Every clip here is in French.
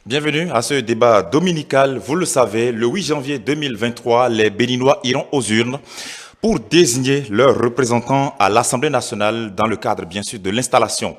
Bienvenue à ce débat dominical. Vous le savez, le 8 janvier 2023, les Béninois iront aux urnes pour désigner leurs représentants à l'Assemblée nationale dans le cadre, bien sûr, de l'installation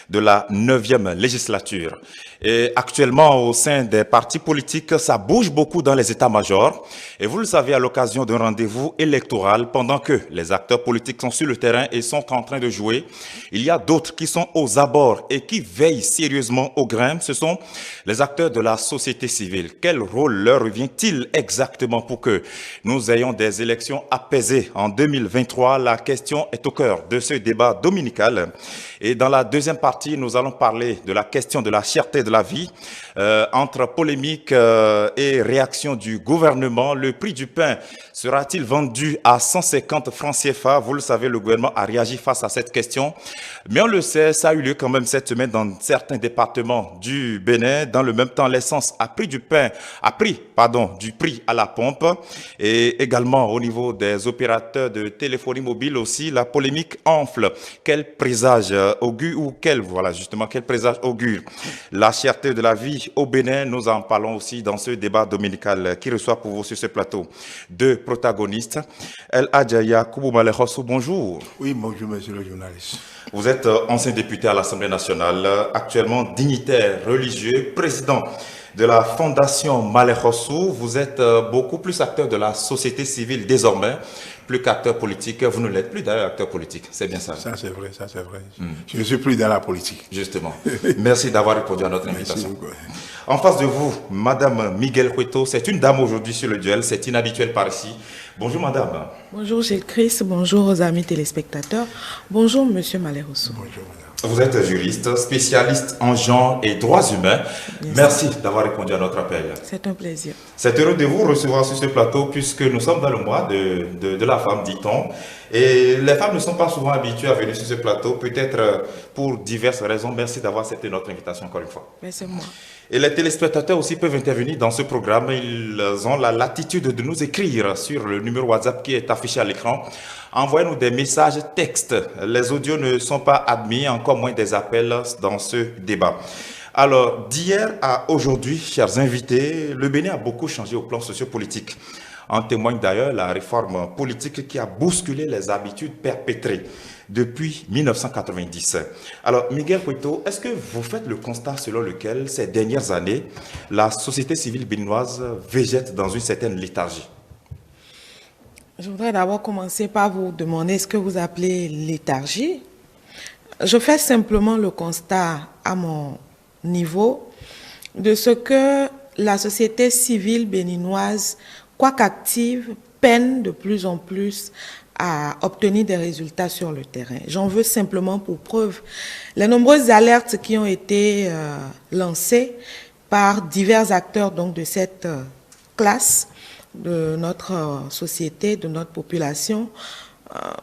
de la 9e législature. Et actuellement, au sein des partis politiques, ça bouge beaucoup dans les états-majors. Et vous le savez, à l'occasion d'un rendez-vous électoral, pendant que les acteurs politiques sont sur le terrain et sont en train de jouer, il y a d'autres qui sont aux abords et qui veillent sérieusement au grain. Ce sont les acteurs de la société civile. Quel rôle leur revient-il exactement pour que nous ayons des élections apaisées en 2023? La question est au cœur de ce débat dominical. Et dans la deuxième partie, nous allons parler de la question de la cherté de la vie. Entre polémique et réaction du gouvernement, le prix du pain sera-t-il vendu à 150 francs CFA? Vous le savez, le gouvernement a réagi face à cette question. Mais on le sait, ça a eu lieu quand même cette semaine dans certains départements du Bénin. Dans le même temps, l'essence a pris du prix à la pompe. Et également au niveau des opérateurs de téléphonie mobile aussi, la polémique enfle. Quel présage augure ou quel présage augure la cherté de la vie au Bénin? Nous en parlons aussi dans ce débat dominical qui reçoit pour vous sur ce plateau deux protagonistes. El Adjaya Koubou-Malekhossou, bonjour. Oui, bonjour, monsieur le journaliste. Vous êtes ancien député à l'Assemblée nationale, actuellement dignitaire religieux, président de la Fondation Malekhossou. Vous êtes beaucoup plus acteur de la société civile désormais, plus qu'acteur politique. Vous ne l'êtes plus d'ailleurs acteur politique, c'est bien ça? Ça c'est vrai. Je ne suis plus dans la politique. Justement. Merci d'avoir répondu à notre invitation. En face de vous, Madame Miguel Cueto, c'est une dame aujourd'hui sur le duel, c'est inhabituel par ici. Bonjour Madame. Bonjour Gilles Christ, bonjour aux amis téléspectateurs. Bonjour Monsieur Malekhossou. Bonjour madame. Vous êtes juriste, spécialiste en genre et droits humains. Merci d'avoir répondu à notre appel. C'est un plaisir. C'est heureux de vous recevoir sur ce plateau puisque nous sommes dans le mois de la femme, dit-on. Et les femmes ne sont pas souvent habituées à venir sur ce plateau, peut-être pour diverses raisons. Merci d'avoir accepté notre invitation encore une fois. Merci moi. Et les téléspectateurs aussi peuvent intervenir dans ce programme. Ils ont la latitude de nous écrire sur le numéro WhatsApp qui est affiché à l'écran. Envoyez-nous des messages textes. Les audios ne sont pas admis, encore moins des appels dans ce débat. Alors, d'hier à aujourd'hui, chers invités, le Bénin a beaucoup changé au plan sociopolitique. En témoigne d'ailleurs la réforme politique qui a bousculé les habitudes perpétrées depuis 1990. Alors, Miguel Cueto, est-ce que vous faites le constat selon lequel, ces dernières années, la société civile béninoise végète dans une certaine léthargie? Je voudrais d'abord commencer par vous demander ce que vous appelez léthargie. Je fais simplement le constat à mon niveau de ce que la société civile béninoise, quoiqu'active, peine de plus en plus à obtenir des résultats sur le terrain. J'en veux simplement pour preuve les nombreuses alertes qui ont été lancées par divers acteurs donc, de cette classe de notre société, de notre population,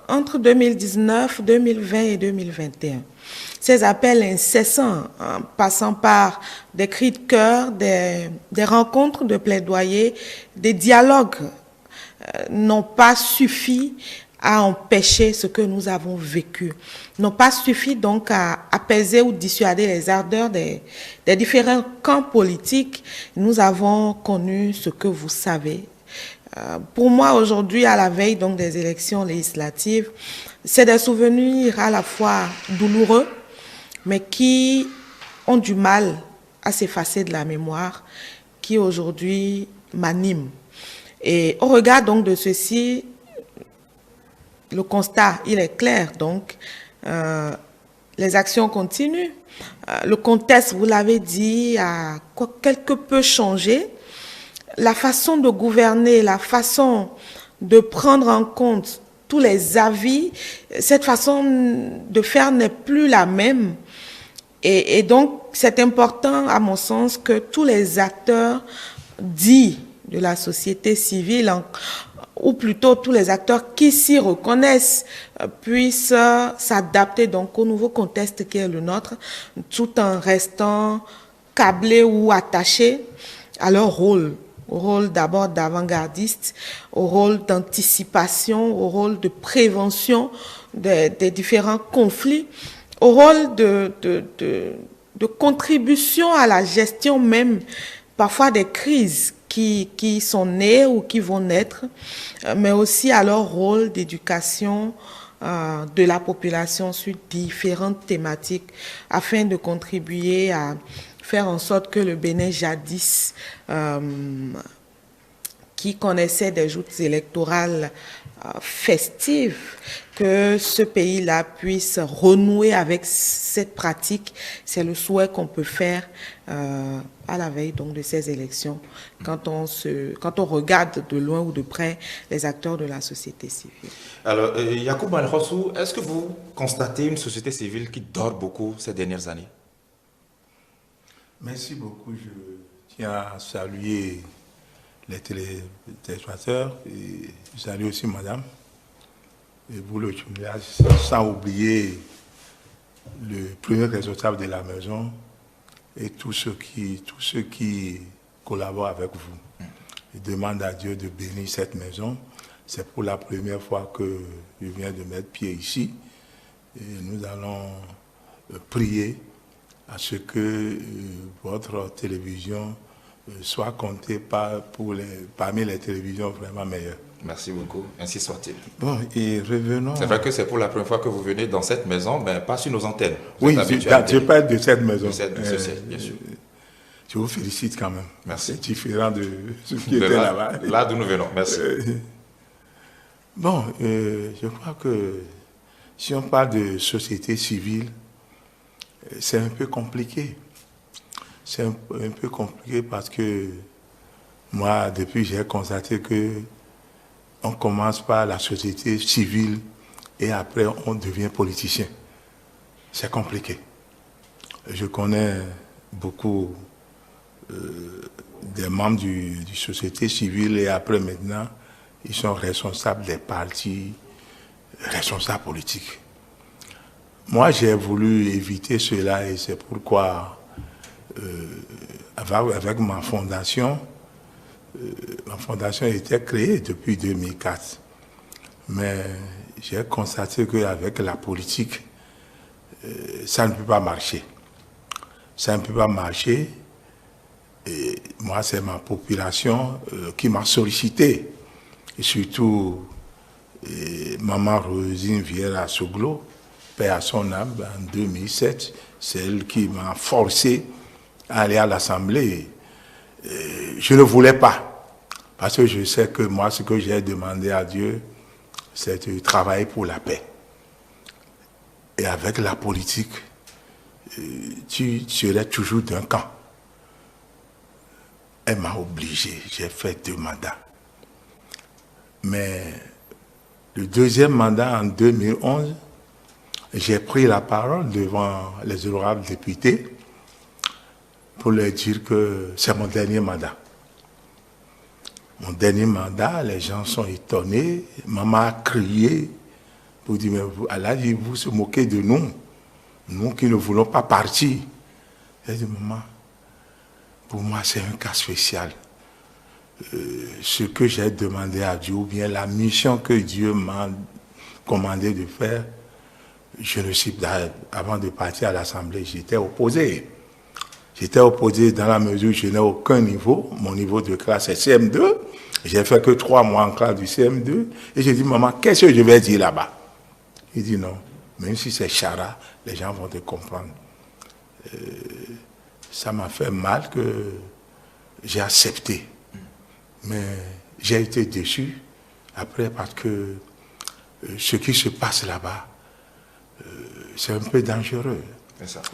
entre 2019, 2020 et 2021. Ces appels incessants, passant par des cris de cœur, des rencontres de plaidoyer, des dialogues, n'ont pas suffi à empêcher ce que nous avons vécu, n'ont pas suffi donc à apaiser ou dissuader les ardeurs des différents camps politiques. Nous avons connu ce que vous savez. Pour moi, aujourd'hui, à la veille donc des élections législatives, c'est des souvenirs à la fois douloureux, mais qui ont du mal à s'effacer de la mémoire, qui aujourd'hui m'animent. Et au regard donc de ceci, le constat, il est clair. Donc, les actions continuent. Le contexte, vous l'avez dit, a quelque peu changé. La façon de gouverner, la façon de prendre en compte tous les avis, cette façon de faire n'est plus la même. Et donc, c'est important, à mon sens, que tous les acteurs dits de la société civile, ou plutôt tous les acteurs qui s'y reconnaissent, puissent s'adapter donc au nouveau contexte qui est le nôtre, tout en restant câblés ou attachés à leur rôle. Au rôle d'abord d'avant-gardiste, au rôle d'anticipation, au rôle de prévention des différents conflits, au rôle de contribution à la gestion même, parfois des crises qui sont nées ou qui vont naître, mais aussi à leur rôle d'éducation de la population sur différentes thématiques afin de contribuer à faire en sorte que le Bénin jadis, qui connaissait des joutes électorales festives, que ce pays-là puisse renouer avec cette pratique. C'est le souhait qu'on peut faire à la veille donc de ces élections, quand on regarde de loin ou de près les acteurs de la société civile. Alors, Yacoub Malrossou, est-ce que vous constatez une société civile qui dort beaucoup ces dernières années? Merci beaucoup. Je tiens à saluer les téléspectateurs et je salue aussi madame et vous le journaliste, sans oublier le premier responsable de la maison et tous ceux qui collaborent avec vous. Je demande à Dieu de bénir cette maison. C'est pour la première fois que je viens de mettre pied ici et nous allons prier à ce que votre télévision soit comptée parmi les télévisions vraiment meilleures. Merci beaucoup, ainsi soit-il. Bon, et revenons... C'est vrai que c'est pour la première fois que vous venez dans cette maison, mais pas sur nos antennes. Oui, je parle de cette maison. De ce siècle, bien sûr. Je vous félicite quand même. Merci. C'est différent de ce qui était là-bas. Là d'où nous venons, merci. Bon, je crois que si on parle de société civile, c'est un peu compliqué. C'est un peu compliqué parce que moi, depuis, j'ai constaté que on commence par la société civile et après on devient politicien. C'est compliqué. Je connais beaucoup des membres du société civile et après maintenant, ils sont responsables des partis, responsables politiques. Moi, j'ai voulu éviter cela et c'est pourquoi, avec ma fondation a été créée depuis 2004. Mais j'ai constaté qu'avec la politique, ça ne peut pas marcher. Ça ne peut pas marcher. Et moi, c'est ma population qui m'a sollicité. Et surtout, Maman Rosine Vieira Soglo, paix à son âme, en 2007, c'est elle qui m'a forcé à aller à l'Assemblée. Je ne voulais pas, parce que je sais que moi, ce que j'ai demandé à Dieu, c'est de travailler pour la paix. Et avec la politique, tu serais toujours d'un camp. Elle m'a obligé, j'ai fait 2 mandats. Mais le deuxième mandat en 2011, j'ai pris la parole devant les honorables députés pour leur dire que c'est mon dernier mandat. Mon dernier mandat, les gens sont étonnés. Maman a crié pour dire, mais vous se moquez de nous, nous qui ne voulons pas partir. J'ai dit, maman, pour moi c'est un cas spécial. Ce que j'ai demandé à Dieu, ou bien la mission que Dieu m'a commandé de faire, je ne suis pas, avant de partir à l'Assemblée, j'étais opposé. J'étais opposé dans la mesure où je n'ai aucun niveau. Mon niveau de classe est CM2. J'ai fait que 3 mois en classe du CM2. Et j'ai dit, maman, qu'est-ce que je vais dire là-bas? Il dit, non, même si c'est Chara, les gens vont te comprendre. Ça m'a fait mal que j'ai accepté. Mais j'ai été déçu après parce que ce qui se passe là-bas, c'est un peu dangereux.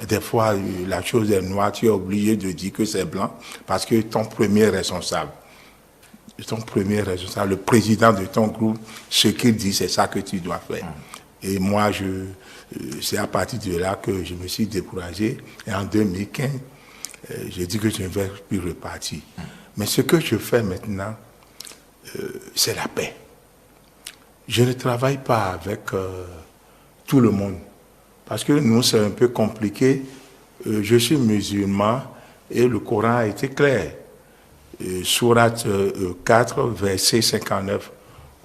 Des fois, la chose est noire, tu es obligé de dire que c'est blanc parce que ton premier responsable, le président de ton groupe, ce qu'il dit, c'est ça que tu dois faire. Et moi, c'est à partir de là que je me suis découragé. Et en 2015, j'ai dit que je ne vais plus repartir. Mais ce que je fais maintenant, c'est la paix. Je ne travaille pas avec tout le monde. Parce que nous, c'est un peu compliqué. Je suis musulman et le Coran a été clair. Sourate 4, verset 59.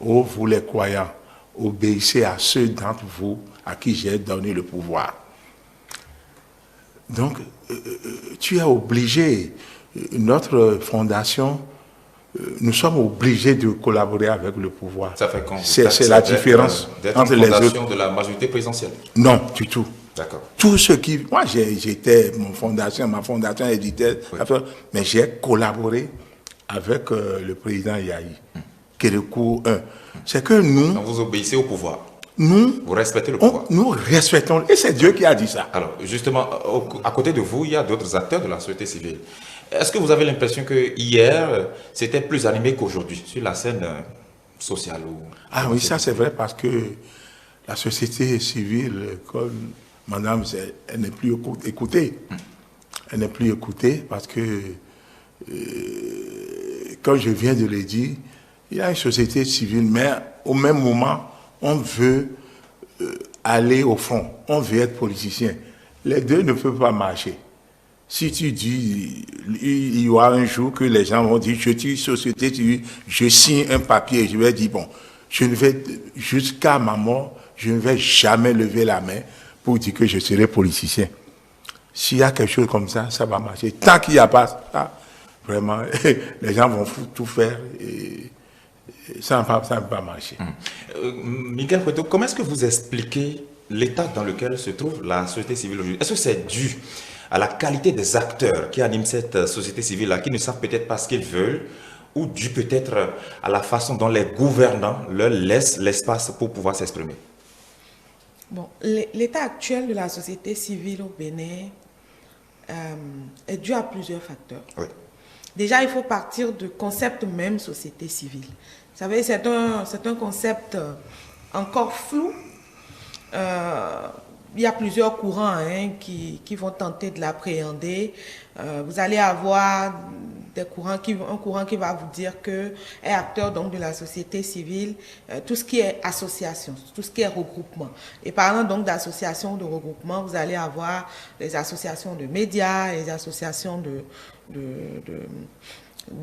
Ô vous les croyants, obéissez à ceux d'entre vous à qui j'ai donné le pouvoir. Donc, tu es obligé, notre fondation, nous sommes obligés de collaborer avec le pouvoir. Ça fait quand C'est la différence entre les autres. De la majorité présidentielle? Non, du tout. D'accord. Tout ce qui... Moi, j'étais ma fondation éditait, oui. Mais j'ai collaboré avec le président Yahi, Kérékou 1. C'est que nous... Donc vous obéissez au pouvoir? Vous respectez le pouvoir? Nous respectons, et c'est Dieu qui a dit ça. Alors, justement, à côté de vous, il y a d'autres acteurs de la société civile. Est-ce que vous avez l'impression que hier, c'était plus animé qu'aujourd'hui sur la scène sociale Ah oui, ça c'est vrai, parce que la société civile, comme madame, elle n'est plus écoutée. Elle n'est plus écoutée parce que, comme je viens de le dire, il y a une société civile, mais au même moment, on veut aller au front, on veut être politicien. Les deux ne peuvent pas marcher. Si tu dis, il y aura un jour que les gens vont dire, je suis société civile, je signe un papier, je vais dire, bon, je ne vais, jusqu'à ma mort, je ne vais jamais lever la main pour dire que je serai politicien. S'il y a quelque chose comme ça, ça va marcher. Tant qu'il n'y a pas ça, vraiment, les gens vont tout faire et ça ne va pas marcher. Miguel Cueto, comment est-ce que vous expliquez l'état dans lequel se trouve la société civile aujourd'hui? Est-ce que c'est dû à la qualité des acteurs qui animent cette société civile-là, qui ne savent peut-être pas ce qu'ils veulent, ou dû peut-être à la façon dont les gouvernants leur laissent l'espace pour pouvoir s'exprimer? Bon, l'état actuel de la société civile au Bénin est dû à plusieurs facteurs. Oui. Déjà, il faut partir du concept même société civile. Vous savez, c'est un concept encore flou. Il y a plusieurs courants qui vont tenter de l'appréhender. Vous allez avoir un courant qui va vous dire que est acteur donc de la société civile, tout ce qui est association, tout ce qui est regroupement. Et parlant donc d'associations de regroupement, vous allez avoir les associations de médias, les associations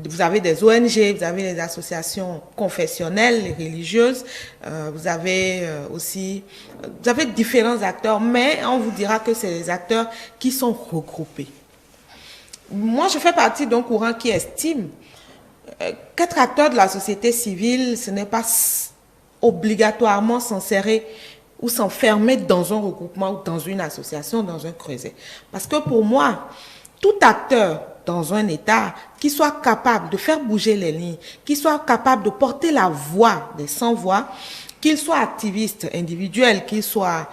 vous avez des ONG, vous avez les associations confessionnelles, et religieuses, vous avez différents acteurs, mais on vous dira que c'est les acteurs qui sont regroupés. Moi, je fais partie d'un courant qui estime qu'être acteur de la société civile, ce n'est pas obligatoirement s'insérer ou s'enfermer dans un regroupement ou dans une association, dans un creuset. Parce que pour moi, tout acteur dans un État qui soit capable de faire bouger les lignes, qui soit capable de porter la voix des sans-voix, qu'il soit activiste individuel, qu'il soit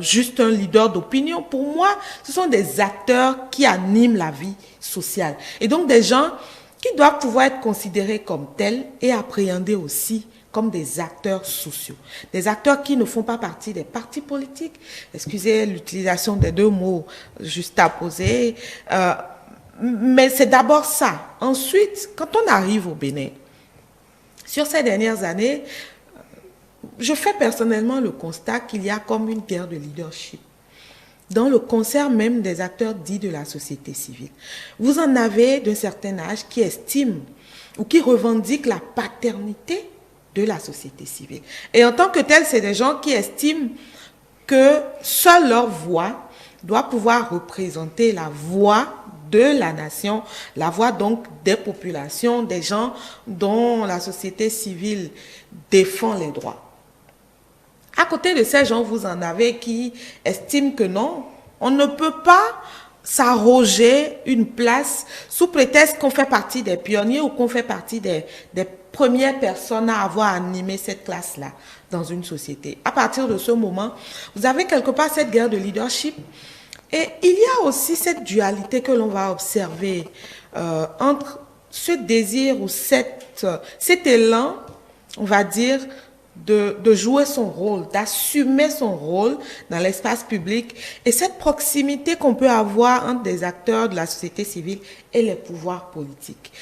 juste un leader d'opinion, pour moi, ce sont des acteurs qui animent la vie sociale. Et donc des gens qui doivent pouvoir être considérés comme tels et appréhendés aussi comme des acteurs sociaux. Des acteurs qui ne font pas partie des partis politiques. Excusez l'utilisation des deux mots juste à poser. Mais c'est d'abord ça. Ensuite, quand on arrive au Bénin, sur ces dernières années, je fais personnellement le constat qu'il y a comme une guerre de leadership dans le concert même des acteurs dits de la société civile. Vous en avez d'un certain âge qui estiment ou qui revendiquent la paternité de la société civile. Et en tant que tel, c'est des gens qui estiment que seule leur voix doit pouvoir représenter la voix de la nation, la voix donc des populations, des gens dont la société civile défend les droits. À côté de ces gens, vous en avez qui estiment que non, on ne peut pas s'arroger une place sous prétexte qu'on fait partie des pionniers ou qu'on fait partie des premières personnes à avoir animé cette classe-là dans une société. À partir de ce moment, vous avez quelque part cette guerre de leadership. Et il y a aussi cette dualité que l'on va observer entre ce désir ou cet élan, on va dire, de jouer son rôle, d'assumer son rôle dans l'espace public et cette proximité qu'on peut avoir entre des acteurs de la société civile et les pouvoirs politiques.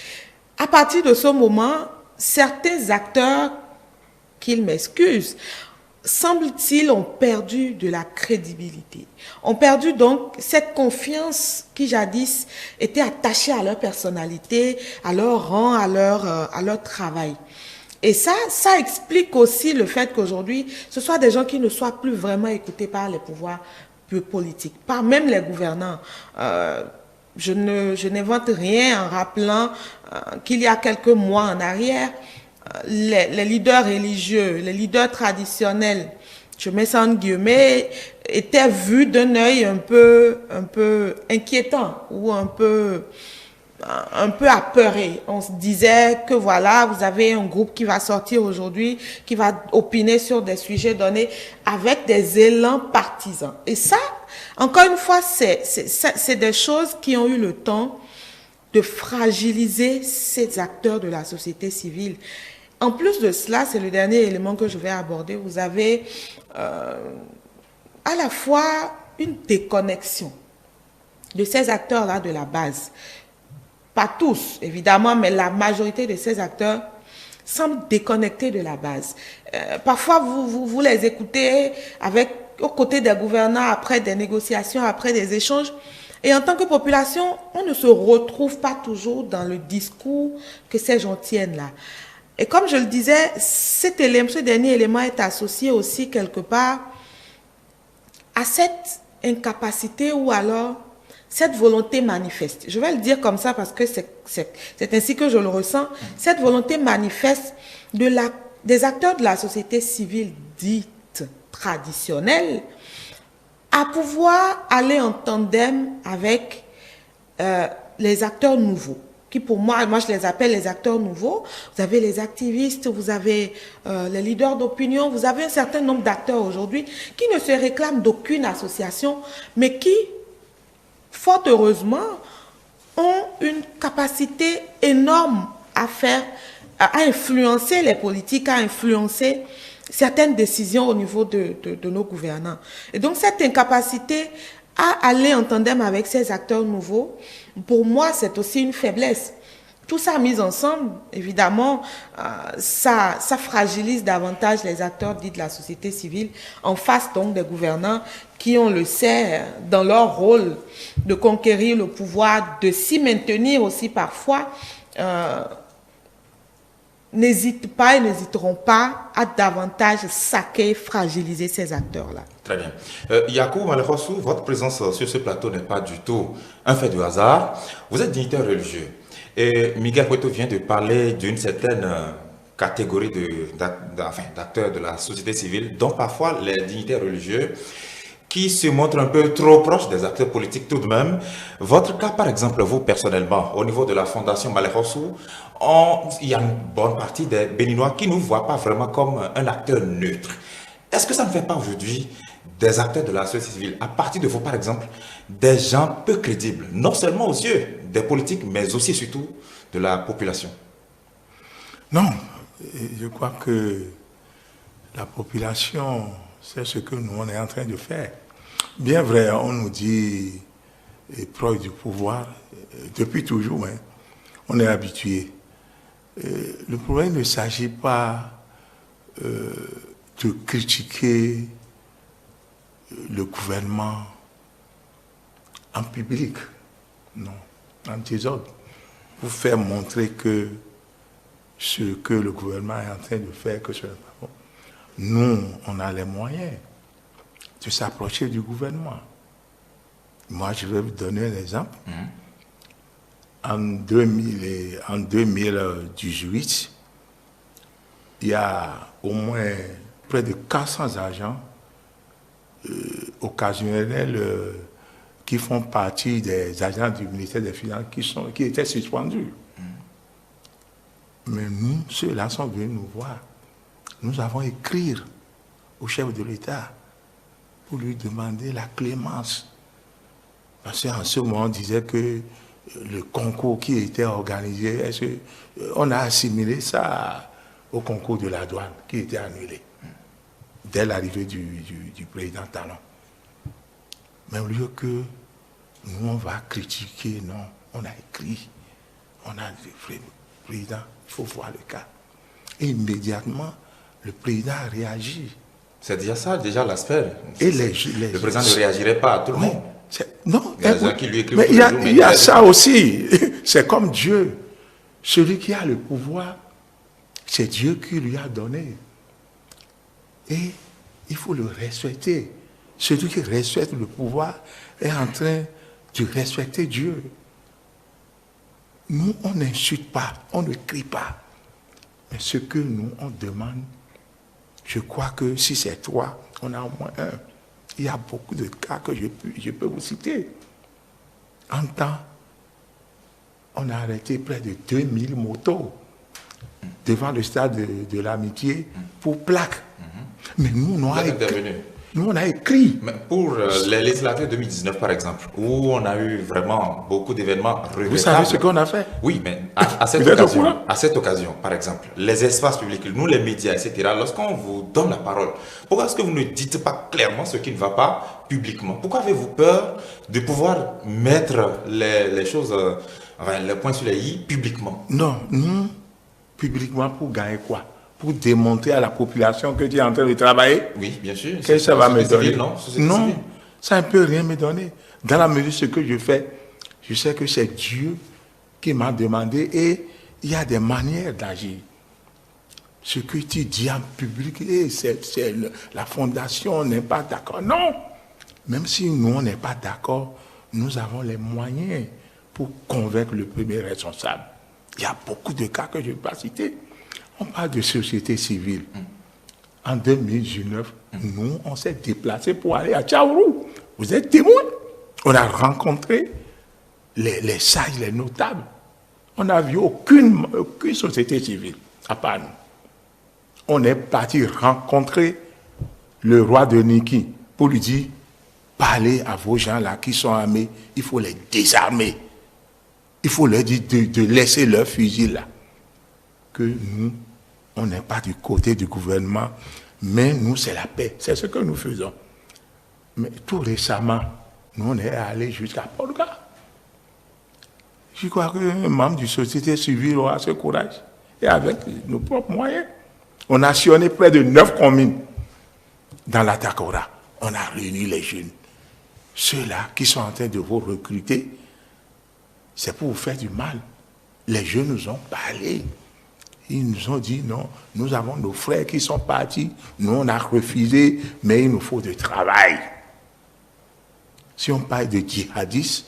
À partir de ce moment, certains acteurs, qu'ils m'excusent, semble-t-il, ont perdu de la crédibilité. Ont perdu donc cette confiance qui jadis était attachée à leur personnalité, à leur rang, à leur travail. Et ça explique aussi le fait qu'aujourd'hui, ce soit des gens qui ne soient plus vraiment écoutés par les pouvoirs politique, pas même les gouvernants. Je n'invente rien en rappelant qu'il y a quelques mois en arrière, les leaders religieux, les leaders traditionnels, je mets ça en guillemets, étaient vus d'un œil un peu inquiétant ou un peu apeuré. On se disait que voilà, vous avez un groupe qui va sortir aujourd'hui, qui va opiner sur des sujets donnés avec des élans partisans. Et ça, encore une fois, c'est des choses qui ont eu le temps de fragiliser ces acteurs de la société civile. En plus de cela, c'est le dernier élément que je vais aborder, vous avez à la fois une déconnexion de ces acteurs-là de la base. Pas tous, évidemment, mais la majorité de ces acteurs semblent déconnectés de la base. Parfois, vous les écoutez aux côtés des gouvernants, après des négociations, après des échanges. Et en tant que population, on ne se retrouve pas toujours dans le discours que ces gens tiennent là. Et comme je le disais, ce dernier élément est associé aussi quelque part à cette incapacité ou alors cette volonté manifeste. Je vais le dire comme ça parce que c'est ainsi que je le ressens. Cette volonté manifeste des acteurs de la société civile dite traditionnelle à pouvoir aller en tandem avec les acteurs nouveaux, qui pour moi je les appelle les acteurs nouveaux. Vous avez les activistes, vous avez les leaders d'opinion, vous avez un certain nombre d'acteurs aujourd'hui qui ne se réclament d'aucune association, mais qui, fort heureusement, ont une capacité énorme à influencer les politiques, à influencer certaines décisions au niveau de nos gouvernants. Et donc cette incapacité à aller en tandem avec ces acteurs nouveaux, pour moi, c'est aussi une faiblesse. Tout ça mis ensemble, évidemment, ça fragilise davantage les acteurs dits de la société civile en face donc des gouvernants qui, on le sait, dans leur rôle de conquérir le pouvoir, de s'y maintenir aussi parfois, n'hésitent pas et n'hésiteront pas à davantage saquer, fragiliser ces acteurs-là. Très bien. Yacoub Malekhossou, votre présence sur ce plateau n'est pas du tout un fait de hasard. Vous êtes dignitaire religieux. Et Miguel Cueto vient de parler d'une certaine catégorie d'acteurs de la société civile, dont parfois les dignitaires religieux, qui se montrent un peu trop proches des acteurs politiques tout de même. Votre cas, par exemple, vous personnellement, au niveau de la Fondation Malekhossou, il y a une bonne partie des Béninois qui ne nous voient pas vraiment comme un acteur neutre. Est-ce que ça ne fait pas aujourd'hui des acteurs de la société civile, à partir de vous, par exemple, des gens peu crédibles, non seulement aux yeux des politiques, mais aussi et surtout de la population? Non, je crois que la population, c'est ce que nous, on est en train de faire. Bien vrai, on nous dit proche du pouvoir, depuis toujours, hein, on est habitué. Le problème ne s'agit pas de critiquer le gouvernement en public, non, en désordre, pour faire montrer que ce que le gouvernement est en train de faire, que ce n'est pas bon. Nous, on a les moyens de s'approcher du gouvernement. Moi, je vais vous donner un exemple. En 2018, il y a au moins près de 400 agents occasionnels qui font partie des agents du ministère des Finances qui étaient suspendus. Mais nous, ceux-là sont venus nous voir. Nous avons écrit au chef de l'État pour lui demander la clémence. Parce qu'en ce moment, on disait que le concours qui était organisé, on a assimilé ça au concours de la douane qui était annulé dès l'arrivée du président Talon. Mais au lieu que nous, on va critiquer, non, on a écrit, on a dit, président, il faut voir le cas. Et immédiatement, le président a réagi. C'est déjà ça, déjà l'aspect. Et le président ne réagirait pas à tout le monde. Non, il y a des gens qui lui écrivent mais il y a ça aussi. C'est comme Dieu. Celui qui a le pouvoir, c'est Dieu qui lui a donné. Et il faut le respecter. Celui qui respecte le pouvoir est en train de respecter Dieu. Nous, on n'insulte pas, on ne crie pas. Mais ce que nous, on demande, je crois que si c'est 3, on a au moins 1. Il y a beaucoup de cas que je peux vous citer. En temps, on a arrêté près de 2000 motos devant le stade de l'Amitié pour plaques. Mais nous, on a écrit. Mais pour les législatives 2019, par exemple, où on a eu vraiment beaucoup d'événements regrettables. Vous savez ce qu'on a fait? Oui, mais à cette occasion, par exemple, les espaces publics, nous les médias, etc., lorsqu'on vous donne la parole, pourquoi est-ce que vous ne dites pas clairement ce qui ne va pas publiquement? Pourquoi avez-vous peur de pouvoir mettre les choses, les points sur les i publiquement? Non, nous, publiquement, pour gagner quoi? Pour démontrer à la population que tu es en train de travailler? Oui, bien sûr. Qu'est-ce que ça va me donner? Non, ça ne peut rien me donner. Dans la mesure de ce que je fais, je sais que c'est Dieu qui m'a demandé et il y a des manières d'agir. Ce que tu dis en public, la fondation n'est pas d'accord. Non! Même si nous, on n'est pas d'accord, nous avons les moyens pour convaincre le premier responsable. Il y a beaucoup de cas que je ne vais pas citer. On parle de société civile. En 2019, nous, on s'est déplacés pour aller à Tchaourou. Vous êtes témoins. On a rencontré les sages, les notables. On n'a vu aucune société civile, à part nous. On est parti rencontrer le roi de Niki pour lui dire, parlez à vos gens là qui sont armés, il faut les désarmer. Il faut leur dire de laisser leur fusil là. Que nous, on n'est pas du côté du gouvernement, mais nous, c'est la paix. C'est ce que nous faisons. Mais tout récemment, nous, on est allé jusqu'à Porga. Je crois qu'un membre de la société civile aura ce courage. Et avec nos propres moyens, on a sillonné près de 9 communes dans la Takora. On a réuni les jeunes. Ceux-là qui sont en train de vous recruter, c'est pour vous faire du mal. Les jeunes nous ont parlé. Ils nous ont dit non, nous avons nos frères qui sont partis, nous on a refusé, mais il nous faut du travail. Si on parle de djihadistes,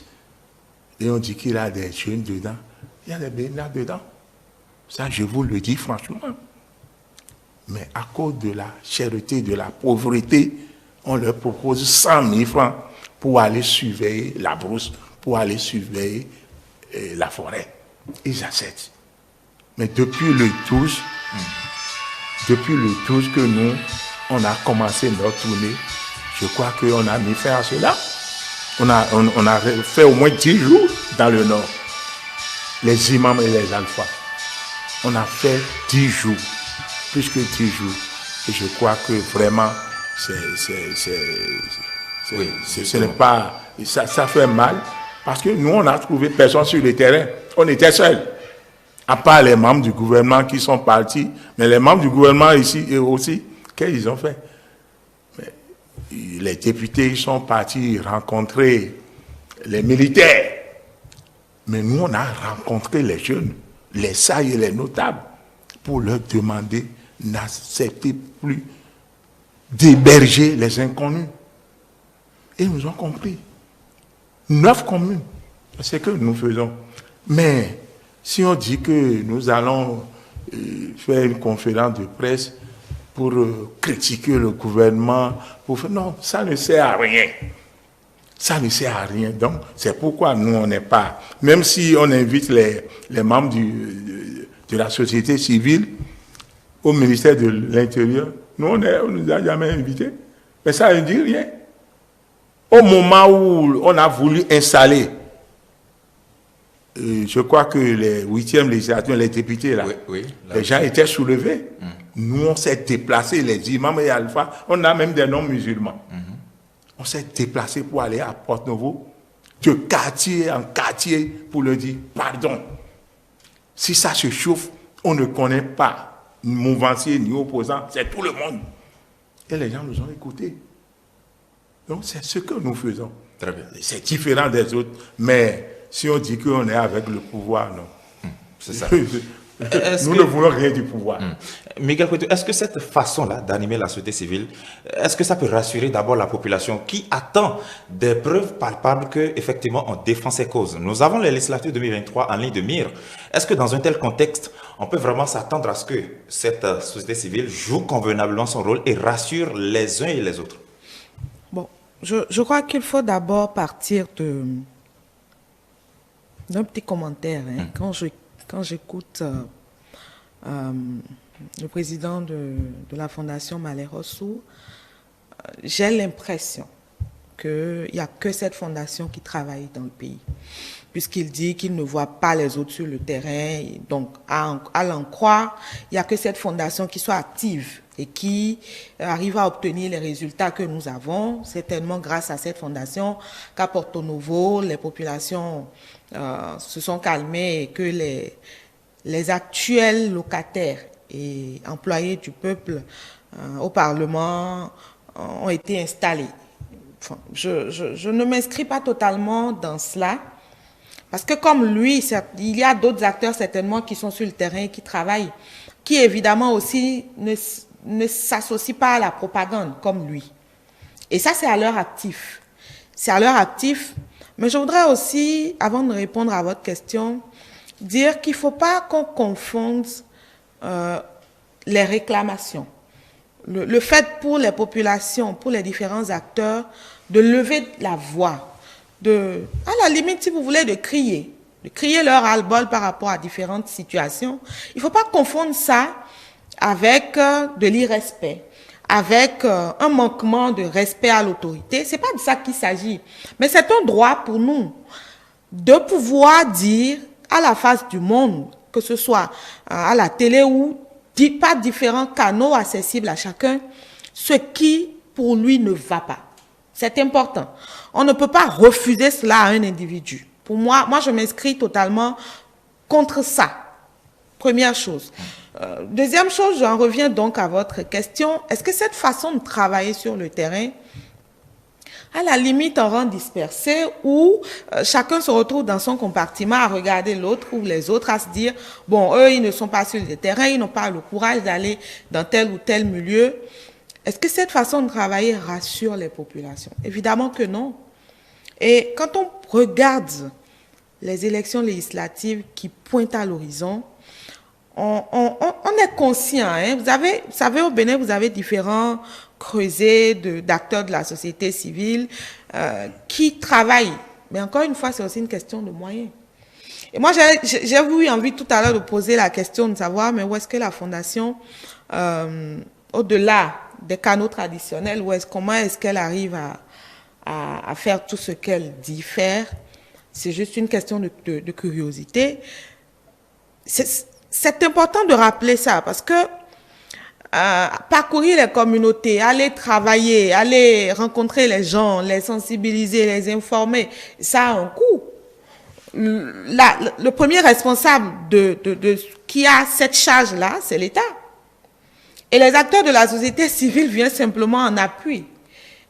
et on dit qu'il y a des jeunes dedans, il y a des bénins dedans. Ça, je vous le dis franchement. Mais à cause de la cherté, de la pauvreté, on leur propose 100 000 francs pour aller surveiller la brousse, pour aller surveiller la forêt. Ils acceptent. Mais depuis le 12 que nous, on a commencé notre tournée, je crois qu'on a mis fin à cela. On a fait au moins 10 jours dans le nord. Les imams et les alphas. On a fait 10 jours. Plus que 10 jours. Et je crois que vraiment, ce n'est pas... Ça fait mal. Parce que nous, on a trouvé personne sur le terrain. On était seuls. À part les membres du gouvernement qui sont partis. Mais les membres du gouvernement ici et aussi, qu'est-ce qu'ils ont fait? Les députés sont partis rencontrer les militaires. Mais nous, on a rencontré les jeunes, les sages et les notables, pour leur demander n'accepter plus d'héberger les inconnus. Et ils nous ont compris. 9 communes, c'est ce que nous faisons. Mais si on dit que nous allons faire une conférence de presse pour critiquer le gouvernement, non, ça ne sert à rien. Ça ne sert à rien. Donc, c'est pourquoi nous, on n'est pas... Même si on invite les membres de la société civile au ministère de l'Intérieur, nous, on ne nous a jamais invités. Mais ça ne dit rien. Au moment où on a voulu installer, je crois que les 8e législatures, les députés, là, les gens étaient soulevés. Nous, on s'est déplacés, les imams et alpha, on a même des noms musulmans. On s'est déplacés pour aller à Porte-Novo, de quartier en quartier, pour leur dire pardon. Si ça se chauffe, on ne connaît pas ni mouvancier ni opposant, c'est tout le monde. Et les gens nous ont écoutés. Donc, c'est ce que nous faisons. Très bien. C'est différent des autres, mais si on dit qu'on est avec le pouvoir, non. C'est ça. Nous ne voulons rien du pouvoir. Miguel Cueto, est-ce que cette façon-là d'animer la société civile, est-ce que ça peut rassurer d'abord la population qui attend des preuves palpables qu'effectivement on défend ses causes? Nous avons les législatives 2023 en ligne de mire. Est-ce que dans un tel contexte, on peut vraiment s'attendre à ce que cette société civile joue convenablement son rôle et rassure les uns et les autres? Bon, je crois qu'il faut d'abord partir d'un petit commentaire. Quand j'écoute le président de la Fondation Malher Ossou, j'ai l'impression qu'il n'y a que cette fondation qui travaille dans le pays, puisqu'il dit qu'il ne voit pas les autres sur le terrain. Donc, à l'en croire, il n'y a que cette fondation qui soit active et qui arrive à obtenir les résultats que nous avons. C'est tellement grâce à cette fondation qu'à Porto Novo, les populations se sont calmées et que les actuels locataires et employés du peuple au Parlement ont été installés. Enfin, je ne m'inscris pas totalement dans cela, parce que comme lui, il y a d'autres acteurs certainement qui sont sur le terrain et qui travaillent, qui évidemment aussi ne s'associent pas à la propagande comme lui. Et ça, c'est à leur actif. C'est à leur actif. Mais je voudrais aussi, avant de répondre à votre question, dire qu'il ne faut pas qu'on confonde les réclamations. Le fait pour les populations, pour les différents acteurs, de lever la voix, à la limite, si vous voulez, de crier leur ras-le-bol par rapport à différentes situations. Il ne faut pas confondre ça avec de l'irrespect, avec un manquement de respect à l'autorité. Ce n'est pas de ça qu'il s'agit. Mais c'est un droit pour nous de pouvoir dire à la face du monde, que ce soit à la télé ou par différents canaux accessibles à chacun, ce qui, pour lui, ne va pas. C'est important. On ne peut pas refuser cela à un individu. Pour moi, je m'inscris totalement contre ça. Première chose. Deuxième chose, j'en reviens donc à votre question. Est-ce que cette façon de travailler sur le terrain, à la limite, on rend dispersé, où chacun se retrouve dans son compartiment à regarder l'autre ou les autres, à se dire, bon, eux, ils ne sont pas sur le terrain, ils n'ont pas le courage d'aller dans tel ou tel milieu. Est-ce que cette façon de travailler rassure les populations? Évidemment que non. Et quand on regarde les élections législatives qui pointent à l'horizon, on est conscient. Vous savez, au Bénin, vous avez différents creusets d'acteurs de la société civile qui travaillent. Mais encore une fois, c'est aussi une question de moyens. Et moi, j'ai eu envie tout à l'heure de poser la question de savoir, mais où est-ce que la Fondation, au-delà des canaux traditionnels, comment est-ce qu'elle arrive à faire tout ce qu'elle dit faire? C'est juste une question de curiosité. C'est important de rappeler ça, parce que parcourir les communautés, aller travailler, aller rencontrer les gens, les sensibiliser, les informer, ça a un coût. Le premier responsable qui a cette charge-là, c'est l'État. Et les acteurs de la société civile viennent simplement en appui.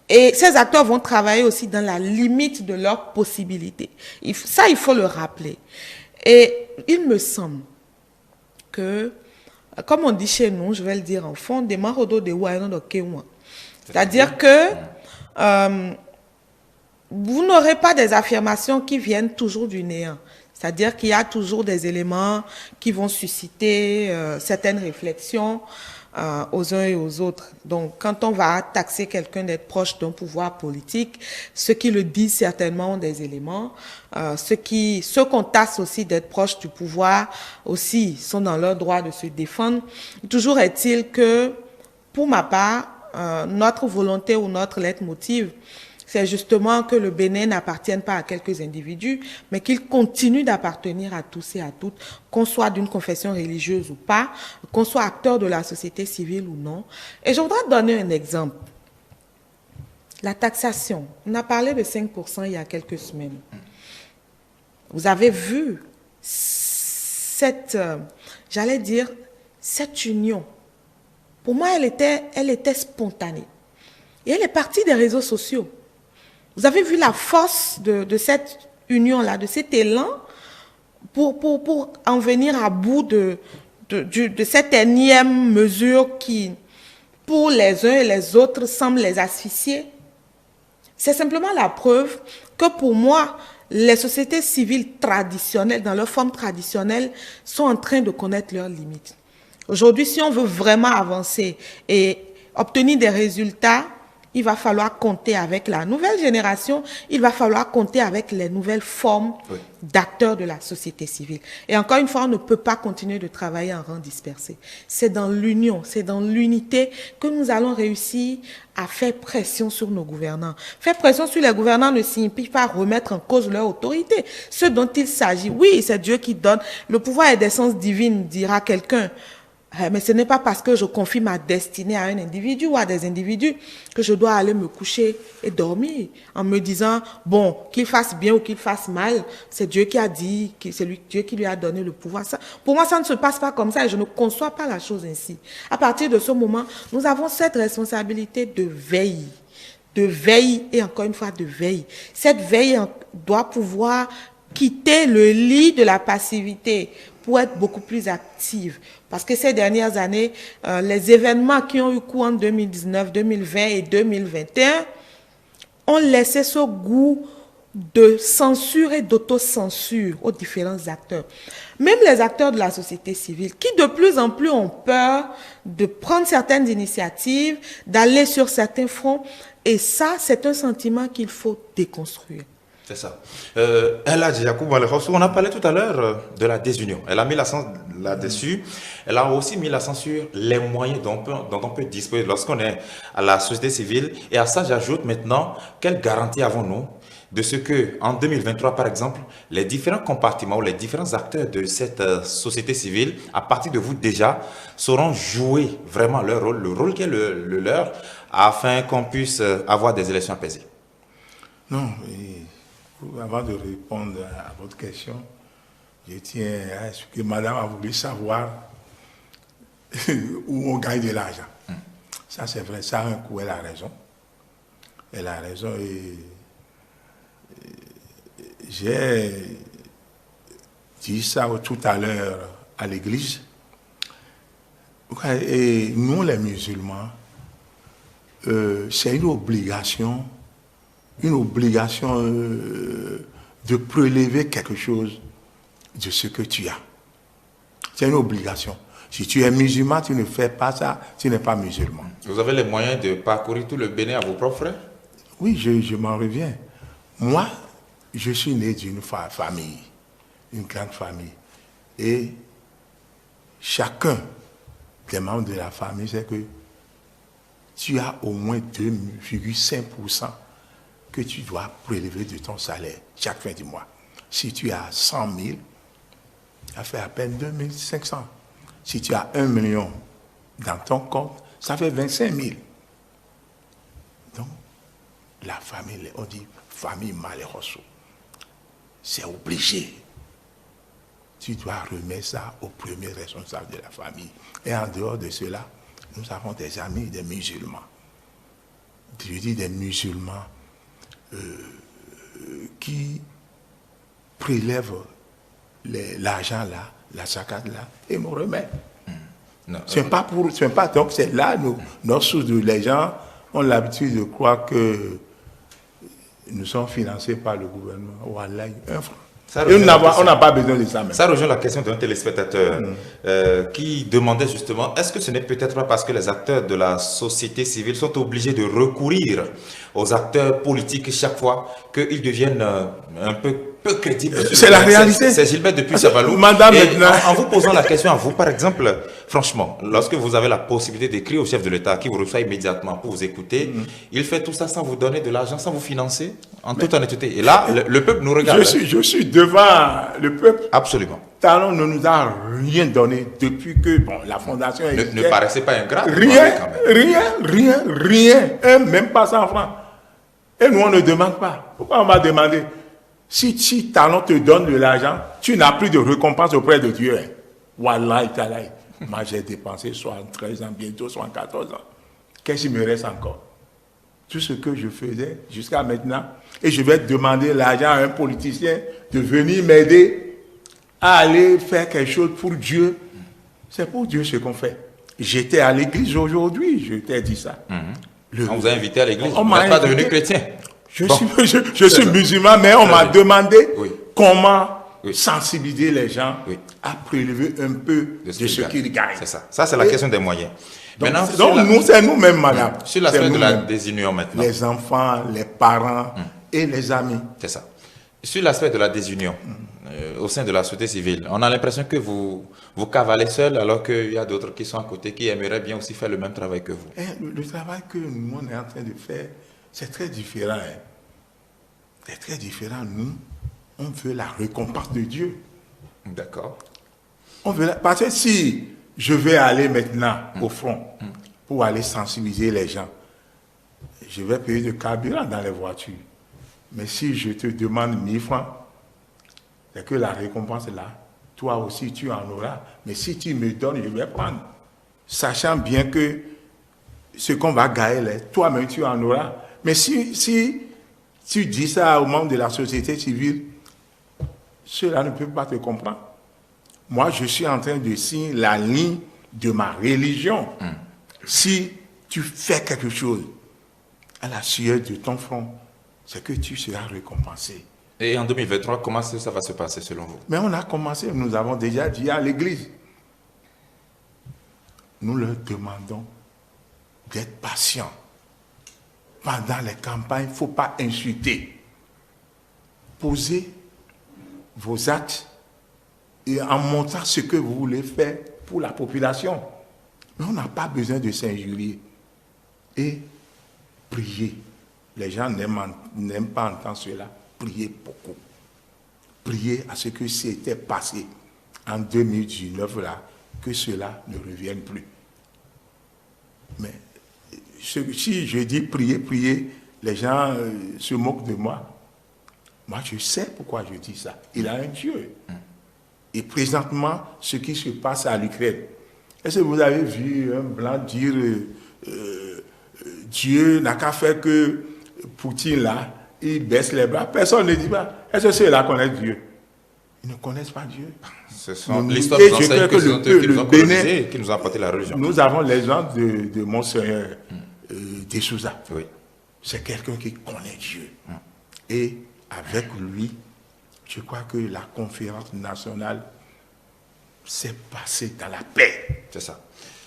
Et ces acteurs vont travailler aussi dans la limite de leurs possibilités. Ça, il faut le rappeler. Et il me semble que, comme on dit chez nous, je vais le dire en fond, des marodo de ouaïno de kewa. C'est-à-dire que vous n'aurez pas des affirmations qui viennent toujours du néant. C'est-à-dire qu'il y a toujours des éléments qui vont susciter certaines réflexions aux uns et aux autres. Donc, quand on va taxer quelqu'un d'être proche d'un pouvoir politique, ceux qui le disent certainement ont des éléments. Ceux qu'on taxe aussi d'être proche du pouvoir aussi sont dans leur droit de se défendre. Toujours est-il que, pour ma part, notre volonté ou notre leitmotiv, c'est justement que le Bénin n'appartienne pas à quelques individus, mais qu'il continue d'appartenir à tous et à toutes, qu'on soit d'une confession religieuse ou pas, qu'on soit acteur de la société civile ou non. Et je voudrais donner un exemple. La taxation. On a parlé de 5% il y a quelques semaines. Vous avez vu cette, j'allais dire, cette union. Pour moi, elle était spontanée. Et elle est partie des réseaux sociaux. Vous avez vu la force de cette union-là, de cet élan pour en venir à bout de cette énième mesure qui, pour les uns et les autres, semble les asphyxier. C'est simplement la preuve que pour moi, les sociétés civiles traditionnelles, dans leur forme traditionnelle, sont en train de connaître leurs limites. Aujourd'hui, si on veut vraiment avancer et obtenir des résultats, il va falloir compter avec la nouvelle génération, il va falloir compter avec les nouvelles formes d'acteurs de la société civile. Et encore une fois, on ne peut pas continuer de travailler en rang dispersé. C'est dans l'union, c'est dans l'unité que nous allons réussir à faire pression sur nos gouvernants. Faire pression sur les gouvernants ne signifie pas remettre en cause leur autorité. Ce dont il s'agit, oui, c'est Dieu qui donne. Le pouvoir est d'essence divine, dira quelqu'un. Mais ce n'est pas parce que je confie ma destinée à un individu ou à des individus que je dois aller me coucher et dormir en me disant, bon, qu'il fasse bien ou qu'il fasse mal, c'est Dieu qui a dit, c'est Dieu qui lui a donné le pouvoir. Ça, pour moi, ça ne se passe pas comme ça et je ne conçois pas la chose ainsi. À partir de ce moment, nous avons cette responsabilité de veille et encore une fois de veille. Cette veille doit pouvoir quitter le lit de la passivité pour être beaucoup plus active. Parce que ces dernières années, les événements qui ont eu cours en 2019, 2020 et 2021 ont laissé ce goût de censure et d'autocensure aux différents acteurs. Même les acteurs de la société civile, qui de plus en plus ont peur de prendre certaines initiatives, d'aller sur certains fronts. Et ça, c'est un sentiment qu'il faut déconstruire. C'est ça. Elhadji Yacoub Malekhossou, on a parlé tout à l'heure de la désunion. Elle a mis l'accent là-dessus. Elle a aussi mis l'accent sur les moyens dont on peut disposer lorsqu'on est à la société civile. Et à ça, j'ajoute maintenant, quelle garantie avons-nous de ce que, en 2023, par exemple, les différents compartiments ou les différents acteurs de cette société civile, à partir de vous déjà, sauront jouer vraiment leur rôle, le rôle qui est le leur, afin qu'on puisse avoir des élections apaisées? Non, avant de répondre à votre question, je tiens à ce que madame a voulu savoir où on gagne de l'argent. Ça, c'est vrai, ça a un coût, elle a raison. Elle a raison et j'ai dit ça tout à l'heure à l'église. Et nous, les musulmans, c'est une obligation de prélever quelque chose de ce que tu as. C'est une obligation. Si tu es musulman, tu ne fais pas ça, tu n'es pas musulman. Vous avez les moyens de parcourir tout le Bénin à vos propres frais? Oui, je m'en reviens. Moi, je suis né d'une famille, une grande famille. Et chacun des membres de la famille sait que tu as au moins 2,5% que tu dois prélever de ton salaire chaque fin du mois. Si tu as 100 000, ça fait à peine 2 500. Si tu as 1 million dans ton compte, ça fait 25 000. Donc, la famille, on dit famille Malekhossou. C'est obligé. Tu dois remettre ça au premier responsable de la famille. Et en dehors de cela, nous avons des amis, des musulmans. Je dis des musulmans qui prélèvent l'argent là, la zakat là, et me remettent. Donc c'est là, les gens ont l'habitude de croire que nous sommes financés par le gouvernement. Wallahi, un franc. Et on n'a pas besoin de ça même. Ça rejoint la question d'un téléspectateur qui demandait justement, est-ce que ce n'est peut-être pas parce que les acteurs de la société civile sont obligés de recourir aux acteurs politiques chaque fois qu'ils deviennent un peu crédibles? C'est la réalité. C'est Gilbert depuis Savalou. Madame, en vous posant la question à vous, par exemple, franchement, lorsque vous avez la possibilité d'écrire au chef de l'État qui vous reçoit immédiatement pour vous écouter, il fait tout ça sans vous donner de l'argent, sans vous financer, en toute honnêteté. Et là, le peuple nous regarde. Je suis devant le peuple. Absolument. Talon ne nous a rien donné depuis que la fondation ne paraissait pas ingrat. Rien, même pas 100 francs. Et nous, on ne demande pas. Pourquoi on va demander? Si Talon te donne de l'argent, tu n'as plus de récompense auprès de Dieu. Wallahi, talaï. Moi, j'ai dépensé 73 ans, bientôt 74 ans. Qu'est-ce qu'il me reste encore? Tout ce que je faisais jusqu'à maintenant, et je vais demander l'argent à un politicien de venir m'aider. à aller faire quelque chose pour Dieu. C'est pour Dieu ce qu'on fait. J'étais à l'église aujourd'hui, je t'ai dit ça. On vous a invité à l'église, On vous m'a n'êtes pas invité. devenu chrétien. Je Bon. suis musulman, mais on m'a bien. demandé Oui. comment Oui. sensibiliser les gens Oui. à prélever un peu de ce qu'ils gagnent. C'est ça. Ça, c'est la question des moyens. Donc, Maintenant, donc c'est nous-mêmes, madame. sur l'aspect C'est de la nous-mêmes. désunion maintenant. Les enfants, les parents et les amis. C'est ça. Sur l'aspect de la désunion au sein de la société civile, on a l'impression que vous cavalez seul alors qu'il y a d'autres qui sont à côté qui aimeraient bien aussi faire le même travail que vous. Le travail que nous, on est en train de faire, c'est très différent. Hein. C'est très différent. Nous, on veut la récompense de Dieu. D'accord. Parce que si je vais aller maintenant au front pour aller sensibiliser les gens, je vais payer de carburant dans les voitures. Mais si je te demande 1000 francs, c'est que la récompense est là. Toi aussi, tu en auras. Mais si tu me donnes, je vais prendre. Sachant bien que ce qu'on va gagner, toi-même, tu en auras. Mais si tu dis ça aux membres de la société civile, ceux-là ne peuvent pas te comprendre. Moi, je suis en train de signer la ligne de ma religion. Si tu fais quelque chose à la sueur de ton front, c'est que tu seras récompensé. Et en 2023, comment ça va se passer selon vous? Mais on a commencé, nous avons déjà dit à l'église. Nous leur demandons d'être patients. Pendant les campagnes, il ne faut pas insulter. Posez vos actes et en montrant ce que vous voulez faire pour la population. Mais on n'a pas besoin de s'injurier. Et prier. Les gens n'aiment pas entendre cela. Priez beaucoup. Priez à ce que c'était passé en 2019 là, que cela ne revienne plus. Mais si je dis prier, prier, les gens se moquent de moi. Moi, je sais pourquoi je dis ça. Il a un Dieu. Et présentement, ce qui se passe à l'Ukraine. Est-ce que vous avez vu un blanc dire Dieu n'a qu'à faire que Poutine là, il baisse les bras? Personne ne dit pas. Est-ce que ceux-là connaissent Dieu? Ils ne connaissent pas Dieu. Ce sont l'histoire nous enseigne que le nous ont colonisés et qui nous ont apporté la religion. Nous avons l'exemple de Monseigneur de Souza. Oui. C'est quelqu'un qui connaît Dieu. Et avec lui, je crois que la conférence nationale s'est passée dans la paix. C'est ça.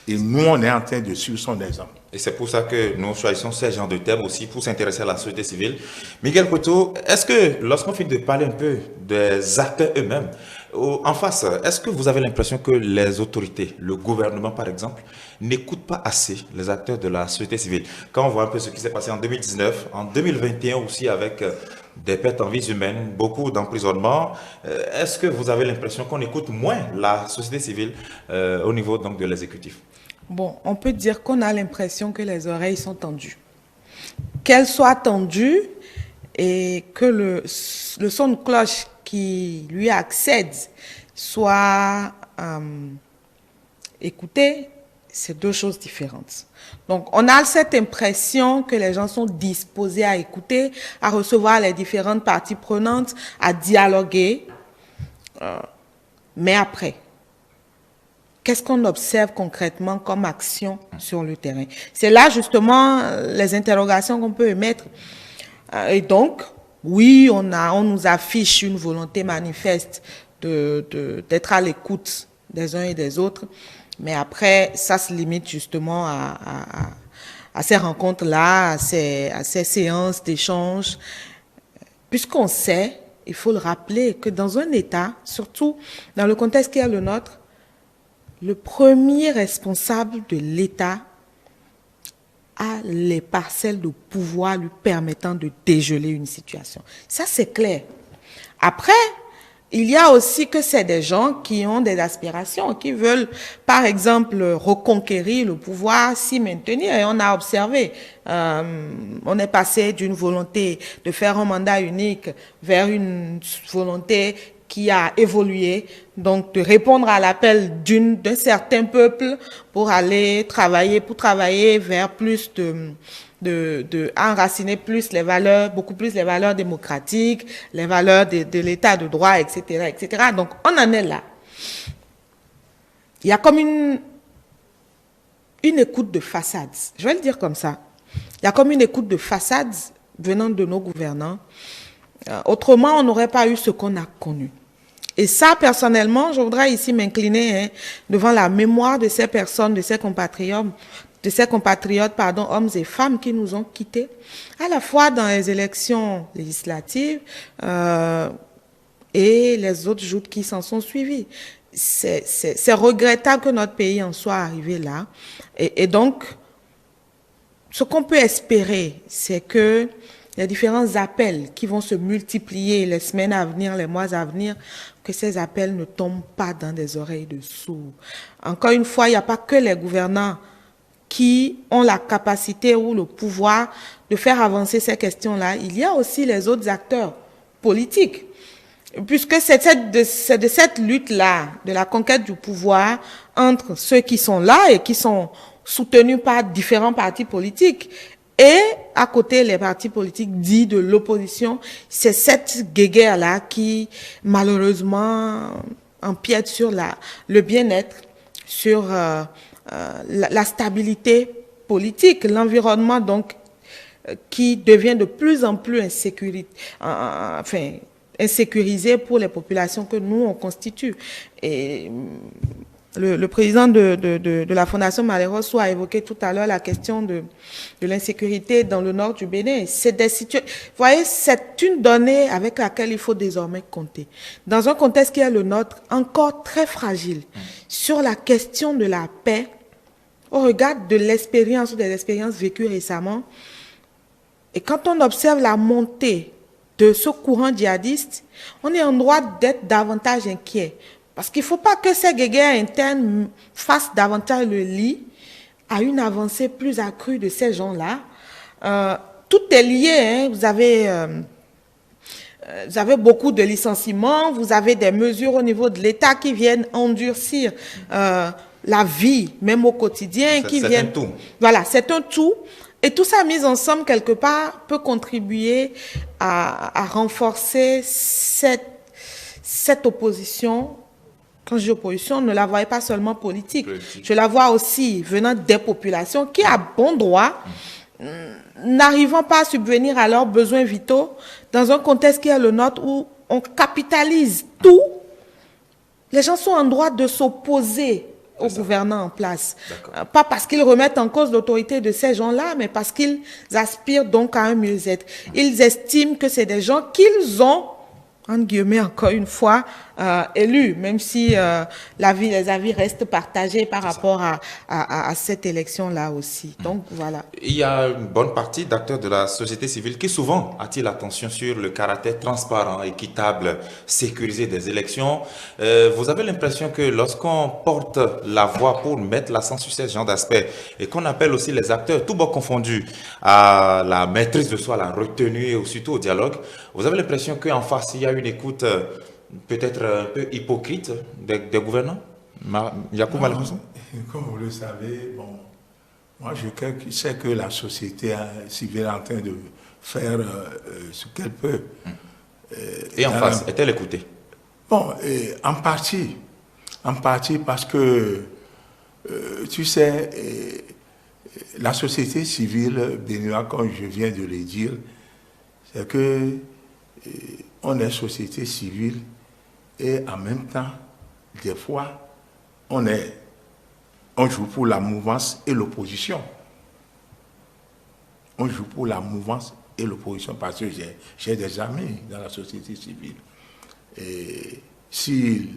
Et nous, on est en train de suivre son exemple. Et c'est pour ça que nous choisissons ces genres de thèmes aussi pour s'intéresser à la société civile. Miguel Couto, est-ce que lorsqu'on finit de parler un peu des acteurs eux-mêmes, en face, est-ce que vous avez l'impression que les autorités, le gouvernement par exemple, n'écoutent pas assez les acteurs de la société civile? Quand on voit un peu ce qui s'est passé en 2019, en 2021 aussi avec des pertes en vies humaines, beaucoup d'emprisonnements, est-ce que vous avez l'impression qu'on écoute moins la société civile au niveau donc de l'exécutif? Bon, on peut dire qu'on a l'impression que les oreilles sont tendues. Qu'elles soient tendues et que le son de cloche qui lui accède soit écouté, c'est deux choses différentes. Donc, on a cette impression que les gens sont disposés à écouter, à recevoir les différentes parties prenantes, à dialoguer. Mais après, qu'est-ce qu'on observe concrètement comme action sur le terrain? C'est là justement les interrogations qu'on peut émettre. Et donc, oui, on nous affiche une volonté manifeste d'être à l'écoute des uns et des autres, mais après, ça se limite justement à ces rencontres-là, à ces séances d'échange, puisqu'on sait, il faut le rappeler, que dans un État, surtout dans le contexte qui est le nôtre, le premier responsable de l'État a les parcelles de pouvoir lui permettant de dégeler une situation. Ça, c'est clair. Après, il y a aussi que c'est des gens qui ont des aspirations, qui veulent, par exemple, reconquérir le pouvoir, s'y maintenir. Et on a observé, on est passé d'une volonté de faire un mandat unique vers une volonté qui a évolué, donc de répondre à l'appel d'un certain peuple pour aller travailler, vers plus enraciner plus les valeurs, beaucoup plus les valeurs démocratiques, les valeurs de l'état de droit, etc., etc. Donc, on en est là. Il y a comme une écoute de façade. Je vais le dire comme ça. Il y a comme une écoute de façade venant de nos gouvernants. Autrement, on n'aurait pas eu ce qu'on a connu. Et ça, personnellement, je voudrais ici m'incliner devant la mémoire de ces personnes, de ces compatriotes, hommes et femmes qui nous ont quittés, à la fois dans les élections législatives et les autres joutes qui s'en sont suivies. C'est regrettable que notre pays en soit arrivé là. Et donc, ce qu'on peut espérer, c'est que les différents appels qui vont se multiplier les semaines à venir, les mois à venir, que ces appels ne tombent pas dans des oreilles de sourds. Encore une fois, il n'y a pas que les gouvernants qui ont la capacité ou le pouvoir de faire avancer ces questions-là. Il y a aussi les autres acteurs politiques. Puisque c'est de cette lutte-là, de la conquête du pouvoir entre ceux qui sont là et qui sont soutenus par différents partis politiques, et à côté les partis politiques dits de l'opposition, c'est cette guéguerre-là qui malheureusement empiète sur le bien-être, sur la stabilité politique, l'environnement donc qui devient de plus en plus insécurisé pour les populations que nous on constitue. Et le président de la Fondation Malherosou a évoqué tout à l'heure la question de l'insécurité dans le nord du Bénin. C'est des situations, vous voyez, c'est une donnée avec laquelle il faut désormais compter. Dans un contexte qui est le nôtre, encore très fragile, sur la question de la paix, au regard de l'expérience ou des expériences vécues récemment, et quand on observe la montée de ce courant djihadiste, on est en droit d'être davantage inquiet. Parce qu'il ne faut pas que ces guerres internes fassent davantage le lit à une avancée plus accrue de ces gens-là. Tout est lié. Hein. Vous avez beaucoup de licenciements, vous avez des mesures au niveau de l'État qui viennent endurcir la vie, même au quotidien. C'est un tout. Voilà, c'est un tout. Et tout ça mis ensemble, quelque part, peut contribuer à renforcer cette opposition. Quand je dis opposition, ne la voyez pas seulement politique. Je la vois aussi venant des populations qui, à bon droit, n'arrivant pas à subvenir à leurs besoins vitaux, dans un contexte qui est le nôtre où on capitalise tout, les gens sont en droit de s'opposer aux gouvernants en place. Pas parce qu'ils remettent en cause l'autorité de ces gens-là, mais parce qu'ils aspirent donc à un mieux-être. Ils estiment que c'est des gens qu'ils ont, entre guillemets, encore une fois, élus, même si les avis restent partagés par rapport à cette élection-là aussi. Donc, voilà. Il y a une bonne partie d'acteurs de la société civile qui souvent attirent l'attention sur le caractère transparent, équitable, sécurisé des élections. Vous avez l'impression que lorsqu'on porte la voix pour mettre l'accent sur ce genre d'aspects et qu'on appelle aussi les acteurs, tout bords confondus, à la maîtrise de soi, à la retenue et surtout au dialogue, vous avez l'impression qu'en face, il y a une écoute peut-être un peu hypocrite des gouvernants? Yacoub Malherosou? Comme vous le savez, bon, moi je sais que la société civile est en train de faire ce qu'elle peut. Et en face, est-elle écoutée? Bon, en partie parce que, tu sais, la société civile béninoise, comme je viens de le dire, c'est que on est société civile et en même temps, des fois, on joue pour la mouvance et l'opposition. On joue pour la mouvance et l'opposition parce que j'ai des amis dans la société civile. Et si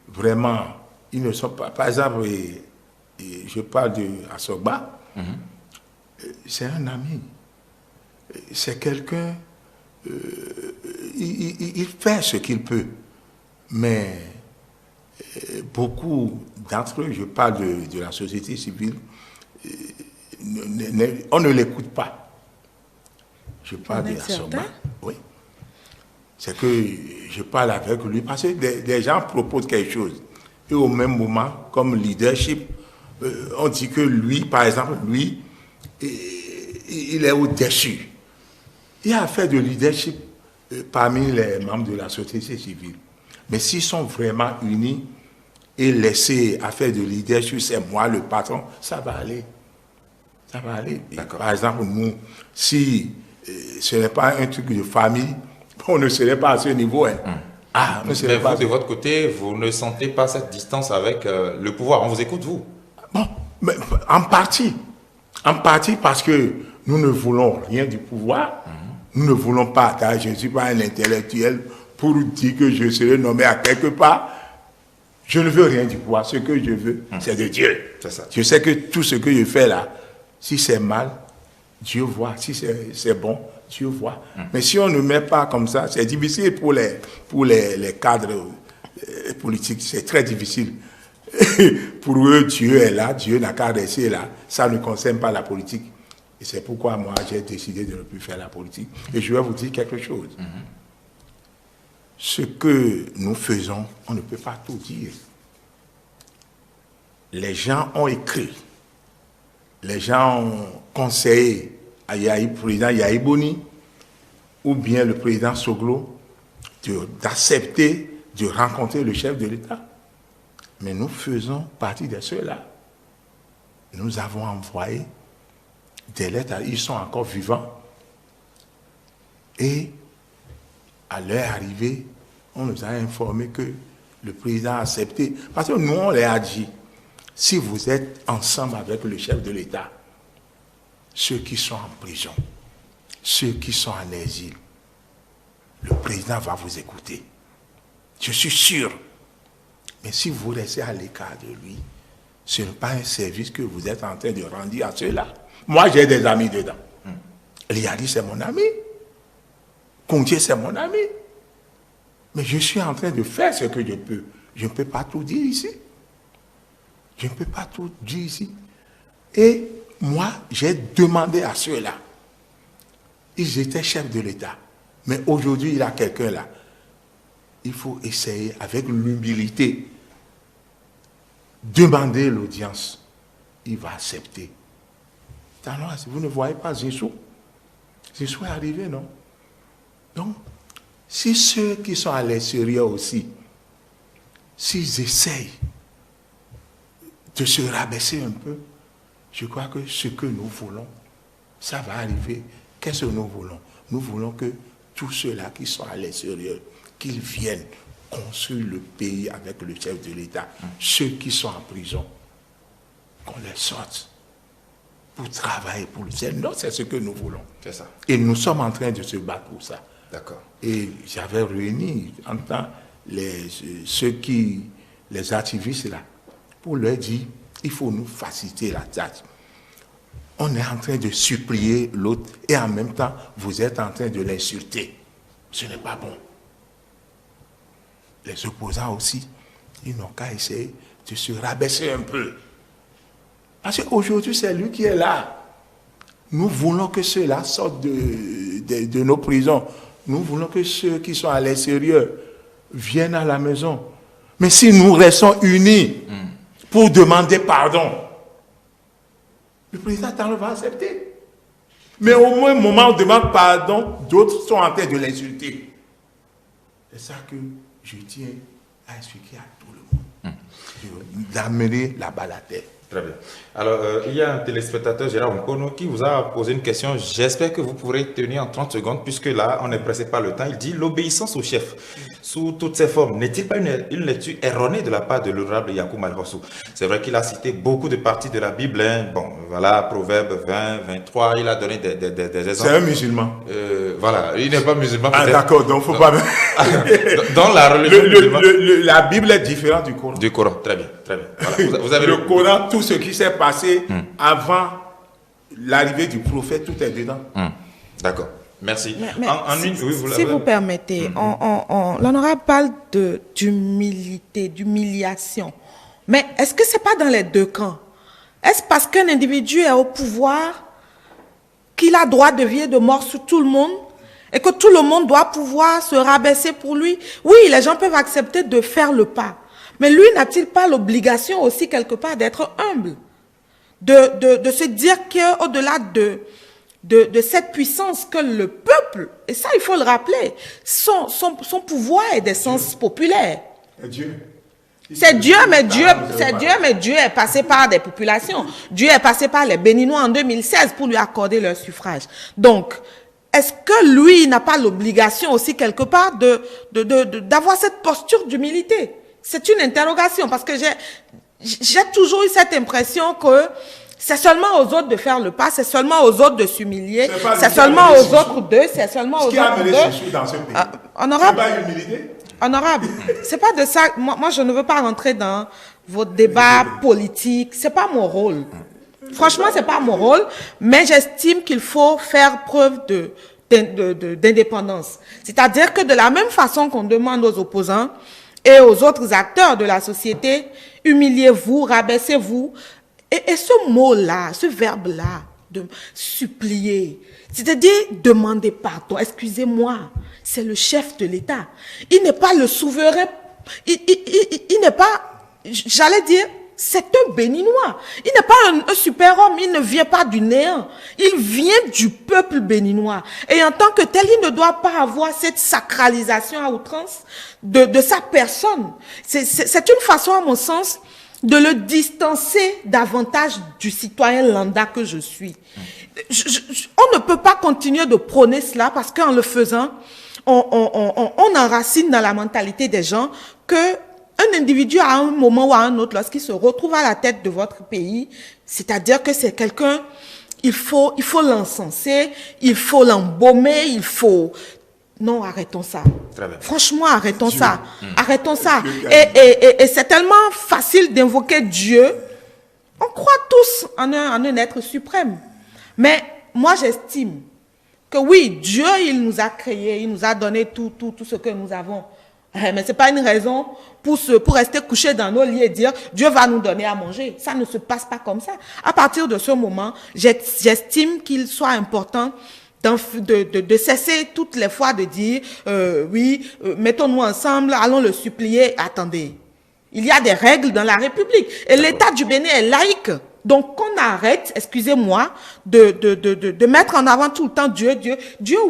vraiment ils ne sont pas, par exemple, je parle de Assogba, c'est un ami, c'est quelqu'un, il fait ce qu'il peut, mais beaucoup d'entre eux, je parle de la société civile, on ne l'écoute pas. Je parle de Assogba, oui. C'est que je parle avec lui parce que des gens proposent quelque chose. Et au même moment, comme leadership, on dit que lui, par exemple, lui, il est au-dessus. Il y a affaire de leadership parmi les membres de la société civile. Mais s'ils sont vraiment unis et laisser affaire de leadership, c'est moi le patron, ça va aller. Ça va aller. Par exemple, nous, si ce n'est pas un truc de famille, on ne serait pas à ce niveau. Hein. Mais vous, de votre côté, vous ne sentez pas cette distance avec le pouvoir. On vous écoute, vous. Bon, mais en partie. En partie parce que nous ne voulons rien du pouvoir. Nous ne voulons pas, car je ne suis pas un intellectuel pour dire que je serai nommé à quelque part. Je ne veux rien du pouvoir. Ce que je veux, c'est de Dieu. C'est ça. Je sais que tout ce que je fais là, si c'est mal, Dieu voit. Si c'est bon, Dieu voit. Mais si on ne met pas comme ça, c'est difficile pour les cadres politiques. C'est très difficile. Pour eux, Dieu est là, Dieu n'a qu'à rester là. Ça ne concerne pas la politique. Et c'est pourquoi moi, j'ai décidé de ne plus faire la politique. Et je vais vous dire quelque chose. Ce que nous faisons, on ne peut pas tout dire. Les gens ont écrit. Les gens ont conseillé à président Yahi Boni ou bien le président Soglo d'accepter de rencontrer le chef de l'État. Mais nous faisons partie de ceux-là. Nous avons envoyé des lettres, ils sont encore vivants. Et à leur arrivée, on nous a informé que le président a accepté. Parce que nous, on leur a dit, si vous êtes ensemble avec le chef de l'État, ceux qui sont en prison, ceux qui sont en exil, le président va vous écouter. Je suis sûr. Mais si vous restez à l'écart de lui, ce n'est pas un service que vous êtes en train de rendre à ceux-là. Moi, j'ai des amis dedans. Liadi, c'est mon ami. Contier, c'est mon ami. Mais je suis en train de faire ce que je peux. Je ne peux pas tout dire ici. Je ne peux pas tout dire ici. Et moi, j'ai demandé à ceux-là. Ils étaient chefs de l'État. Mais aujourd'hui, il y a quelqu'un là. Il faut essayer avec l'humilité. Demander l'audience. Il va accepter. Alors, vous ne voyez pas Zissou. Zissou est arrivé, non? Donc, si ceux qui sont à l'extérieur aussi, s'ils essayent de se rabaisser un peu, je crois que ce que nous voulons, ça va arriver. Qu'est-ce que nous voulons? Nous voulons que tous ceux-là qui sont à l'extérieur, qu'ils viennent construire le pays avec le chef de l'État. Ceux qui sont en prison, qu'on les sorte pour travailler pour le ciel. Non, c'est ce que nous voulons. C'est ça. Et nous sommes en train de se battre pour ça. D'accord. Et j'avais réuni en temps les activistes là, pour leur dire, il faut nous faciliter la tâche. On est en train de supplier l'autre et en même temps, vous êtes en train de l'insulter. Ce n'est pas bon. Les opposants aussi, ils n'ont qu'à essayer de se rabaisser un peu. Parce qu'aujourd'hui, c'est lui qui est là. Nous voulons que ceux-là sortent de nos prisons. Nous voulons que ceux qui sont à l'extérieur viennent à la maison. Mais si nous restons unis pour demander pardon, le président Talon va accepter. Mais au moins, au moment où on demande pardon, d'autres sont en train de l'insulter. C'est ça que je tiens à expliquer à tout le monde. D'amener la balle à terre. Très bien. Alors, il y a un téléspectateur, Gérard Onkono, qui vous a posé une question. J'espère que vous pourrez tenir en 30 secondes, puisque là, on n'est pressé par le temps. Il dit, l'obéissance au chef, sous toutes ses formes, n'est-il pas une lecture erronée de la part de l'honorable Yacoub Malhossou? C'est vrai qu'il a cité beaucoup de parties de la Bible. Hein. Bon, voilà, Proverbes 20, 23, il a donné des exemples. C'est un musulman. Voilà, il n'est pas musulman. Ah d'accord, donc il ne faut pas... Dans la religion la Bible est différente du Coran. Du Coran, très bien, très bien. Voilà. Vous avez le Coran, tout ce qui s'est passé avant l'arrivée du prophète, tout est dedans. D'accord, merci. Si vous permettez, l'honorable parle d'humilité, d'humiliation. Mais est-ce que ce n'est pas dans les deux camps? Est-ce parce qu'un individu est au pouvoir qu'il a droit de vie et de mort sur tout le monde et que tout le monde doit pouvoir se rabaisser pour lui? Oui, les gens peuvent accepter de faire le pas. Mais lui, n'a-t-il pas l'obligation aussi quelque part d'être humble? De se dire qu'au-delà de cette puissance que le peuple, et ça il faut le rappeler, son pouvoir est d'essence populaire. Dieu. C'est Dieu, mais Dieu est passé par des populations. Dieu est passé par les Béninois en 2016 pour lui accorder leur suffrage. Donc, est-ce que lui n'a pas l'obligation aussi quelque part d'avoir cette posture d'humilité? C'est une interrogation parce que j'ai toujours eu cette impression que c'est seulement aux autres de faire le pas, c'est seulement aux autres de s'humilier, c'est seulement aux autres d'eux, c'est seulement aux autres d'eux. Dans ce pays. Honorable. C'est pas l'humilité? Honorable, c'est pas de ça. Moi, je ne veux pas rentrer dans votre débat politique. C'est pas mon rôle. Franchement, c'est pas mon rôle. Mais j'estime qu'il faut faire preuve d'indépendance. C'est-à-dire que de la même façon qu'on demande aux opposants et aux autres acteurs de la société, humiliez-vous, rabaissez-vous. Et ce mot-là, ce verbe-là, de supplier, c'est-à-dire demander pardon, excusez-moi, c'est le chef de l'État. Il n'est pas le souverain, il n'est pas, j'allais dire, c'est un Béninois. Il n'est pas un super-homme, il ne vient pas du néant. Il vient du peuple béninois. Et en tant que tel, il ne doit pas avoir cette sacralisation à outrance de sa personne. C'est une façon, à mon sens, de le distancer davantage du citoyen lambda que je suis. On ne peut pas continuer de prôner cela parce qu'en le faisant, on enracine dans la mentalité des gens que un individu à un moment ou à un autre, lorsqu'il se retrouve à la tête de votre pays, c'est-à-dire que c'est quelqu'un, il faut l'encenser, il faut l'embaumer, il faut... Non, arrêtons ça. Franchement, arrêtons ça. Arrêtons ça. Et c'est tellement facile d'invoquer Dieu. On croit tous en un être suprême. Mais moi, j'estime que oui, Dieu, il nous a créés, il nous a donné tout ce que nous avons. Mais c'est pas une raison pour rester couché dans nos lits et dire Dieu va nous donner à manger. Ça ne se passe pas comme ça. À partir de ce moment, j'estime qu'il soit important de cesser toutes les fois de dire mettons-nous ensemble, allons le supplier. Attendez, il y a des règles dans la République et l'État du Bénin est laïque. Donc qu'on arrête, excusez-moi, de mettre en avant tout le temps Dieu,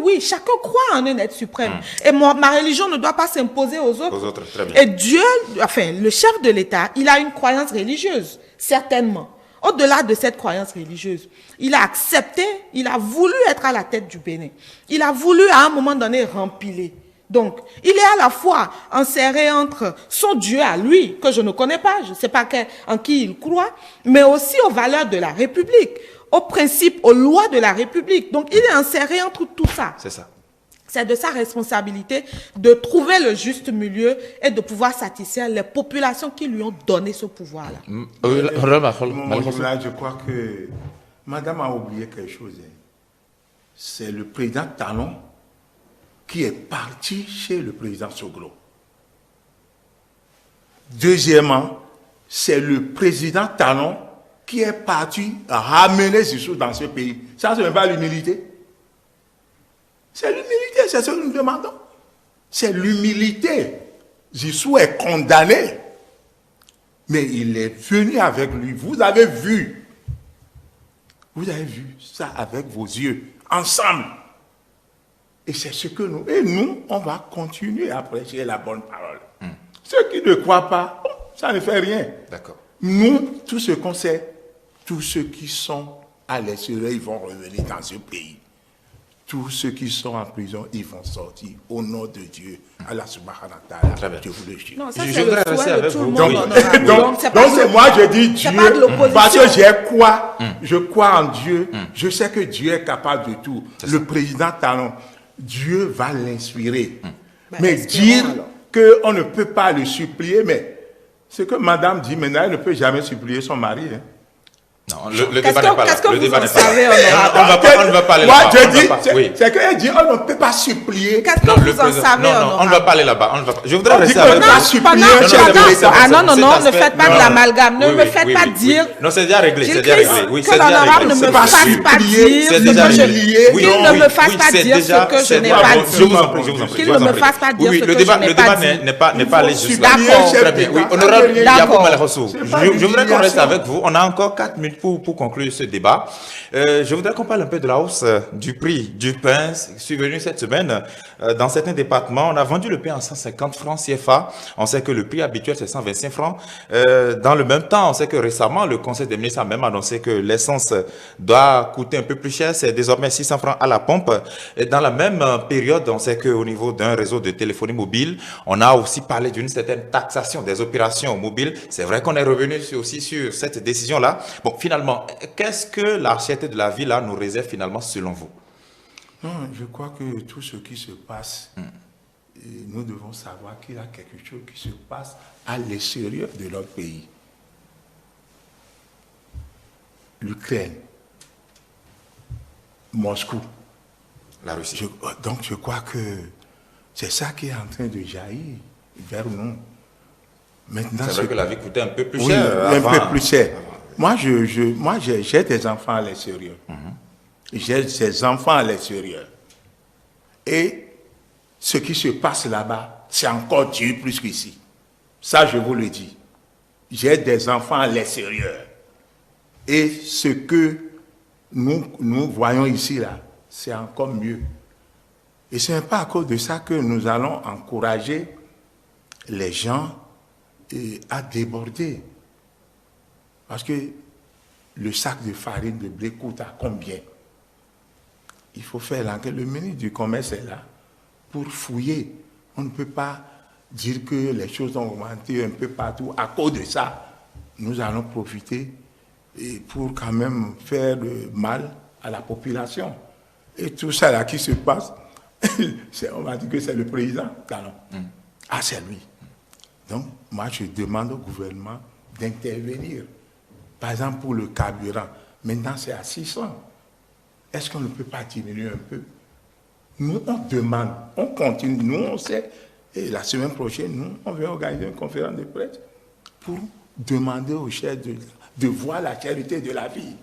oui, chacun croit en un être suprême. Et ma religion ne doit pas s'imposer aux autres. Très bien. Et Dieu, enfin, le chef de l'État, il a une croyance religieuse, certainement. Au-delà de cette croyance religieuse, il a accepté, il a voulu être à la tête du Bénin. Il a voulu, à un moment donné, rempiler. Donc, il est à la fois enserré entre son Dieu à lui, que je ne connais pas, je ne sais pas en qui il croit, mais aussi aux valeurs de la République, aux principes, aux lois de la République. Donc, il est enserré entre tout ça. C'est ça. C'est de sa responsabilité de trouver le juste milieu et de pouvoir satisfaire les populations qui lui ont donné ce pouvoir-là. Je crois que Madame a oublié quelque chose. C'est le président Talon qui est parti chez le président Soglo. Deuxièmement, c'est le président Talon qui est parti ramener Zissou dans ce pays. Ça, ce n'est pas l'humilité. C'est l'humilité, c'est ce que nous demandons. C'est l'humilité. Zissou est condamné, mais il est venu avec lui. Vous avez vu ça avec vos yeux, ensemble. Et c'est ce que nous, on va continuer à prêcher la bonne parole. Ceux qui ne croient pas, ça ne fait rien. D'accord. Nous, tout ce qu'on sait, tous ceux qui sont à l'extérieur, ils vont revenir dans ce pays. Tous ceux qui sont en prison, ils vont sortir. Au nom de Dieu, Allah subhanahu wa ta'ala, je vous le jure. Non, ça, Je c'est le voudrais souhait rester de avec tout le vous. monde, Donc, honorable. Donc c'est moi, je dis Dieu, pas de l'opposition. parce que je crois en Dieu, je sais que Dieu est capable de tout. Le président Talon, Dieu va l'inspirer. Mais dire qu'on ne peut pas le supplier, mais ce que madame dit maintenant, elle ne peut jamais supplier son mari. Hein. Non, le débat n'est pas là. Qu'est-ce que Le vous débat en n'est pas savez, là. honorable? On ne va pas aller Moi, là-bas. je dis, Oui. c'est qu'elle dit, on ne peut pas supplier. Qu'est-ce Non, que le vous en président- savez, non, on ne honorable? va pas aller là-bas. Je voudrais On dit rester qu'on avec ne peut pas vous. supplier Pendant- un chef de pendant- l'État. Ah non, non, non, Cet ne faites pas aspect- de l'amalgame. Ne Oui, me oui, faites oui, pas oui, dire. oui. Non, c'est déjà réglé. C'est Gilles déjà Christ, réglé. Oui, que c'est déjà l'honorable réglé. ne C'est me pas fasse pas supplier, dire c'est ce déjà que je... réglé. Oui, Qu'il non, ne oui, me fasse oui, pas c'est dire déjà- ce que je c'est n'ai déjà- pas je dit. vous en prie, je vous en prie. Qu'il je vous ne en me prie. fasse pas dire Oui, ce le que débat, je n'ai le pas débat dit. n'est pas allé juste là. D'accord. Très bien. Oui, D'accord. honorable D'accord. Yacoub Malhossou, C'est pas je voudrais qu'on l'humiliation. reste avec vous. On a encore 4 minutes. pour conclure ce débat, je voudrais qu'on parle un peu de la hausse du prix du pain survenue cette semaine. Dans certains départements, on a vendu le pain à 150 francs CFA. On sait que le prix habituel, c'est 125 francs. Dans le même temps, on sait que récemment, le Conseil des ministres a même annoncé que l'essence doit coûter un peu plus cher. C'est désormais 600 francs à la pompe. Et dans la même période, on sait qu'au niveau d'un réseau de téléphonie mobile, on a aussi parlé d'une certaine taxation des opérations mobiles. C'est vrai qu'on est revenu aussi sur cette décision-là. Bon, finalement, qu'est-ce que la cherté de la vie là nous réserve finalement selon vous? Non, je crois que tout ce qui se passe, nous devons savoir qu'il y a quelque chose qui se passe à l'extérieur de notre pays. L'Ukraine, Moscou, La Russie. Donc je crois que c'est ça qui est en train de jaillir vers nous. Maintenant, c'est vrai que la vie coûtait un peu plus oui, cher. Un peu plus cher. Moi, j'ai des enfants à l'extérieur. J'ai des enfants à l'extérieur. Et ce qui se passe là-bas, c'est encore dur plus qu'ici. Ça, je vous le dis. J'ai des enfants à l'extérieur. Et ce que nous voyons ici, là, c'est encore mieux. Et ce n'est pas à cause de ça que nous allons encourager les gens à déborder. Parce que le sac de farine de blé coûte à combien? Il faut faire l'enquête. Le ministre du Commerce est là pour fouiller. On ne peut pas dire que les choses ont augmenté un peu partout. À cause de ça, nous allons profiter pour quand même faire mal à la population. Et tout ça là qui se passe, on va dire que c'est le président. Non. Ah, c'est lui. Donc, moi, je demande au gouvernement d'intervenir. Par exemple, pour le carburant, maintenant c'est à 600. Est-ce qu'on ne peut pas diminuer un peu? Nous, on demande, on continue. Nous, on sait, et la semaine prochaine, nous, on va organiser une conférence de presse pour demander aux chefs de voir la charité de la vie.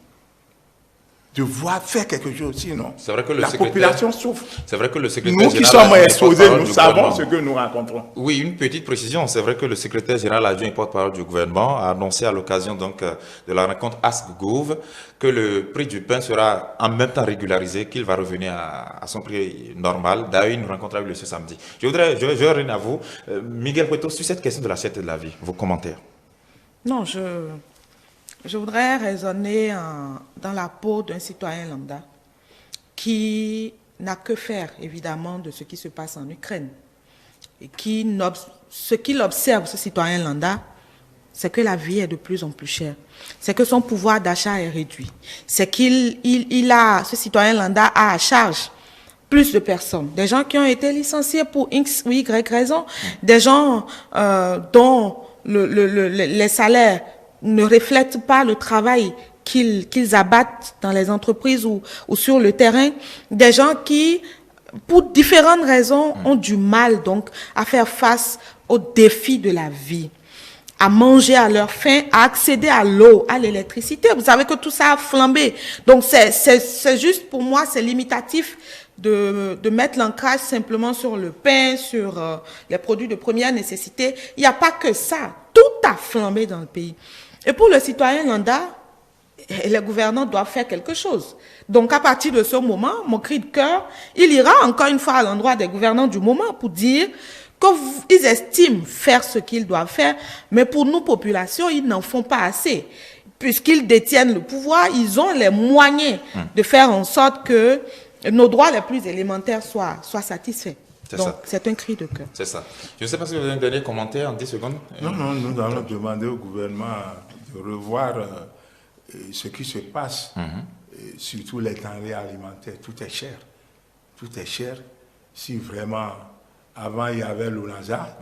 De voir faire quelque chose, sinon c'est vrai que la population souffre. C'est vrai que le secrétaire nous qui général sommes exposés, nous savons ce que nous rencontrons. Oui, une petite précision. C'est vrai que le secrétaire général adjoint et porte-parole du gouvernement a annoncé à l'occasion donc de la rencontre AskGouv que le prix du pain sera en même temps régularisé, qu'il va revenir à son prix normal. D'ailleurs, une rencontre a eu lieu ce samedi. Je vais revenir à vous. Miguel Cueto, sur cette question de la cherté de la vie, vos commentaires? Non, je voudrais raisonner dans la peau d'un citoyen lambda qui n'a que faire, évidemment, de ce qui se passe en Ukraine. Et ce qu'il observe, ce citoyen lambda, c'est que la vie est de plus en plus chère. C'est que son pouvoir d'achat est réduit. C'est ce citoyen lambda a à charge plus de personnes. Des gens qui ont été licenciés pour X ou Y raison. Des gens dont les salaires ne reflètent pas le travail qu'ils abattent dans les entreprises ou sur le terrain, des gens qui, pour différentes raisons, ont du mal donc à faire face aux défis de la vie, à manger à leur faim, à accéder à l'eau, à l'électricité. Vous savez que tout ça a flambé. Donc c'est juste, pour moi, c'est limitatif de mettre l'ancrage simplement sur le pain, sur les produits de première nécessité. Il n'y a pas que ça. Tout a flambé dans le pays. Et pour le citoyen lambda, les gouvernants doivent faire quelque chose. Donc, à partir de ce moment, mon cri de cœur, il ira encore une fois à l'endroit des gouvernants du moment pour dire qu'ils estiment faire ce qu'ils doivent faire, mais pour nous, populations, ils n'en font pas assez. Puisqu'ils détiennent le pouvoir, ils ont les moyens de faire en sorte que nos droits les plus élémentaires soient satisfaits. Donc, c'est un cri de cœur. C'est ça. Je ne sais pas si vous avez un dernier commentaire en 10 secondes. Non, nous allons demander au gouvernement de revoir ce qui se passe, surtout les denrées alimentaires. Tout est cher. Tout est cher. Si vraiment, avant, il y avait l'ONASA,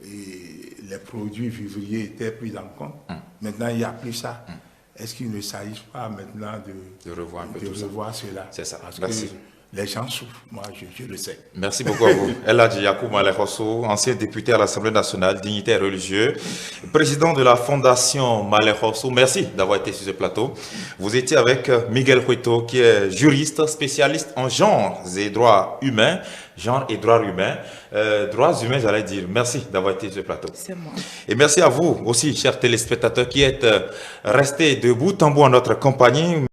et les produits vivriers étaient pris en compte, maintenant, il n'y a plus ça. Est-ce qu'il ne s'agit pas maintenant de revoir cela? C'est ça. Parce Merci. que les gens souffrent. Moi, je le sais. Merci beaucoup à vous. El Hadji Yakou Malek Rosso, ancien député à l'Assemblée nationale, dignitaire religieux, président de la Fondation Malek Rosso. Merci d'avoir été sur ce plateau. Vous étiez avec Miguel Cueto, qui est juriste, spécialiste en genre et droits humains. Genre et droits humains. Droits humains, j'allais dire. Merci d'avoir été sur ce plateau. C'est moi. Et merci à vous aussi, chers téléspectateurs, qui êtes restés de bout en bout en notre compagnie.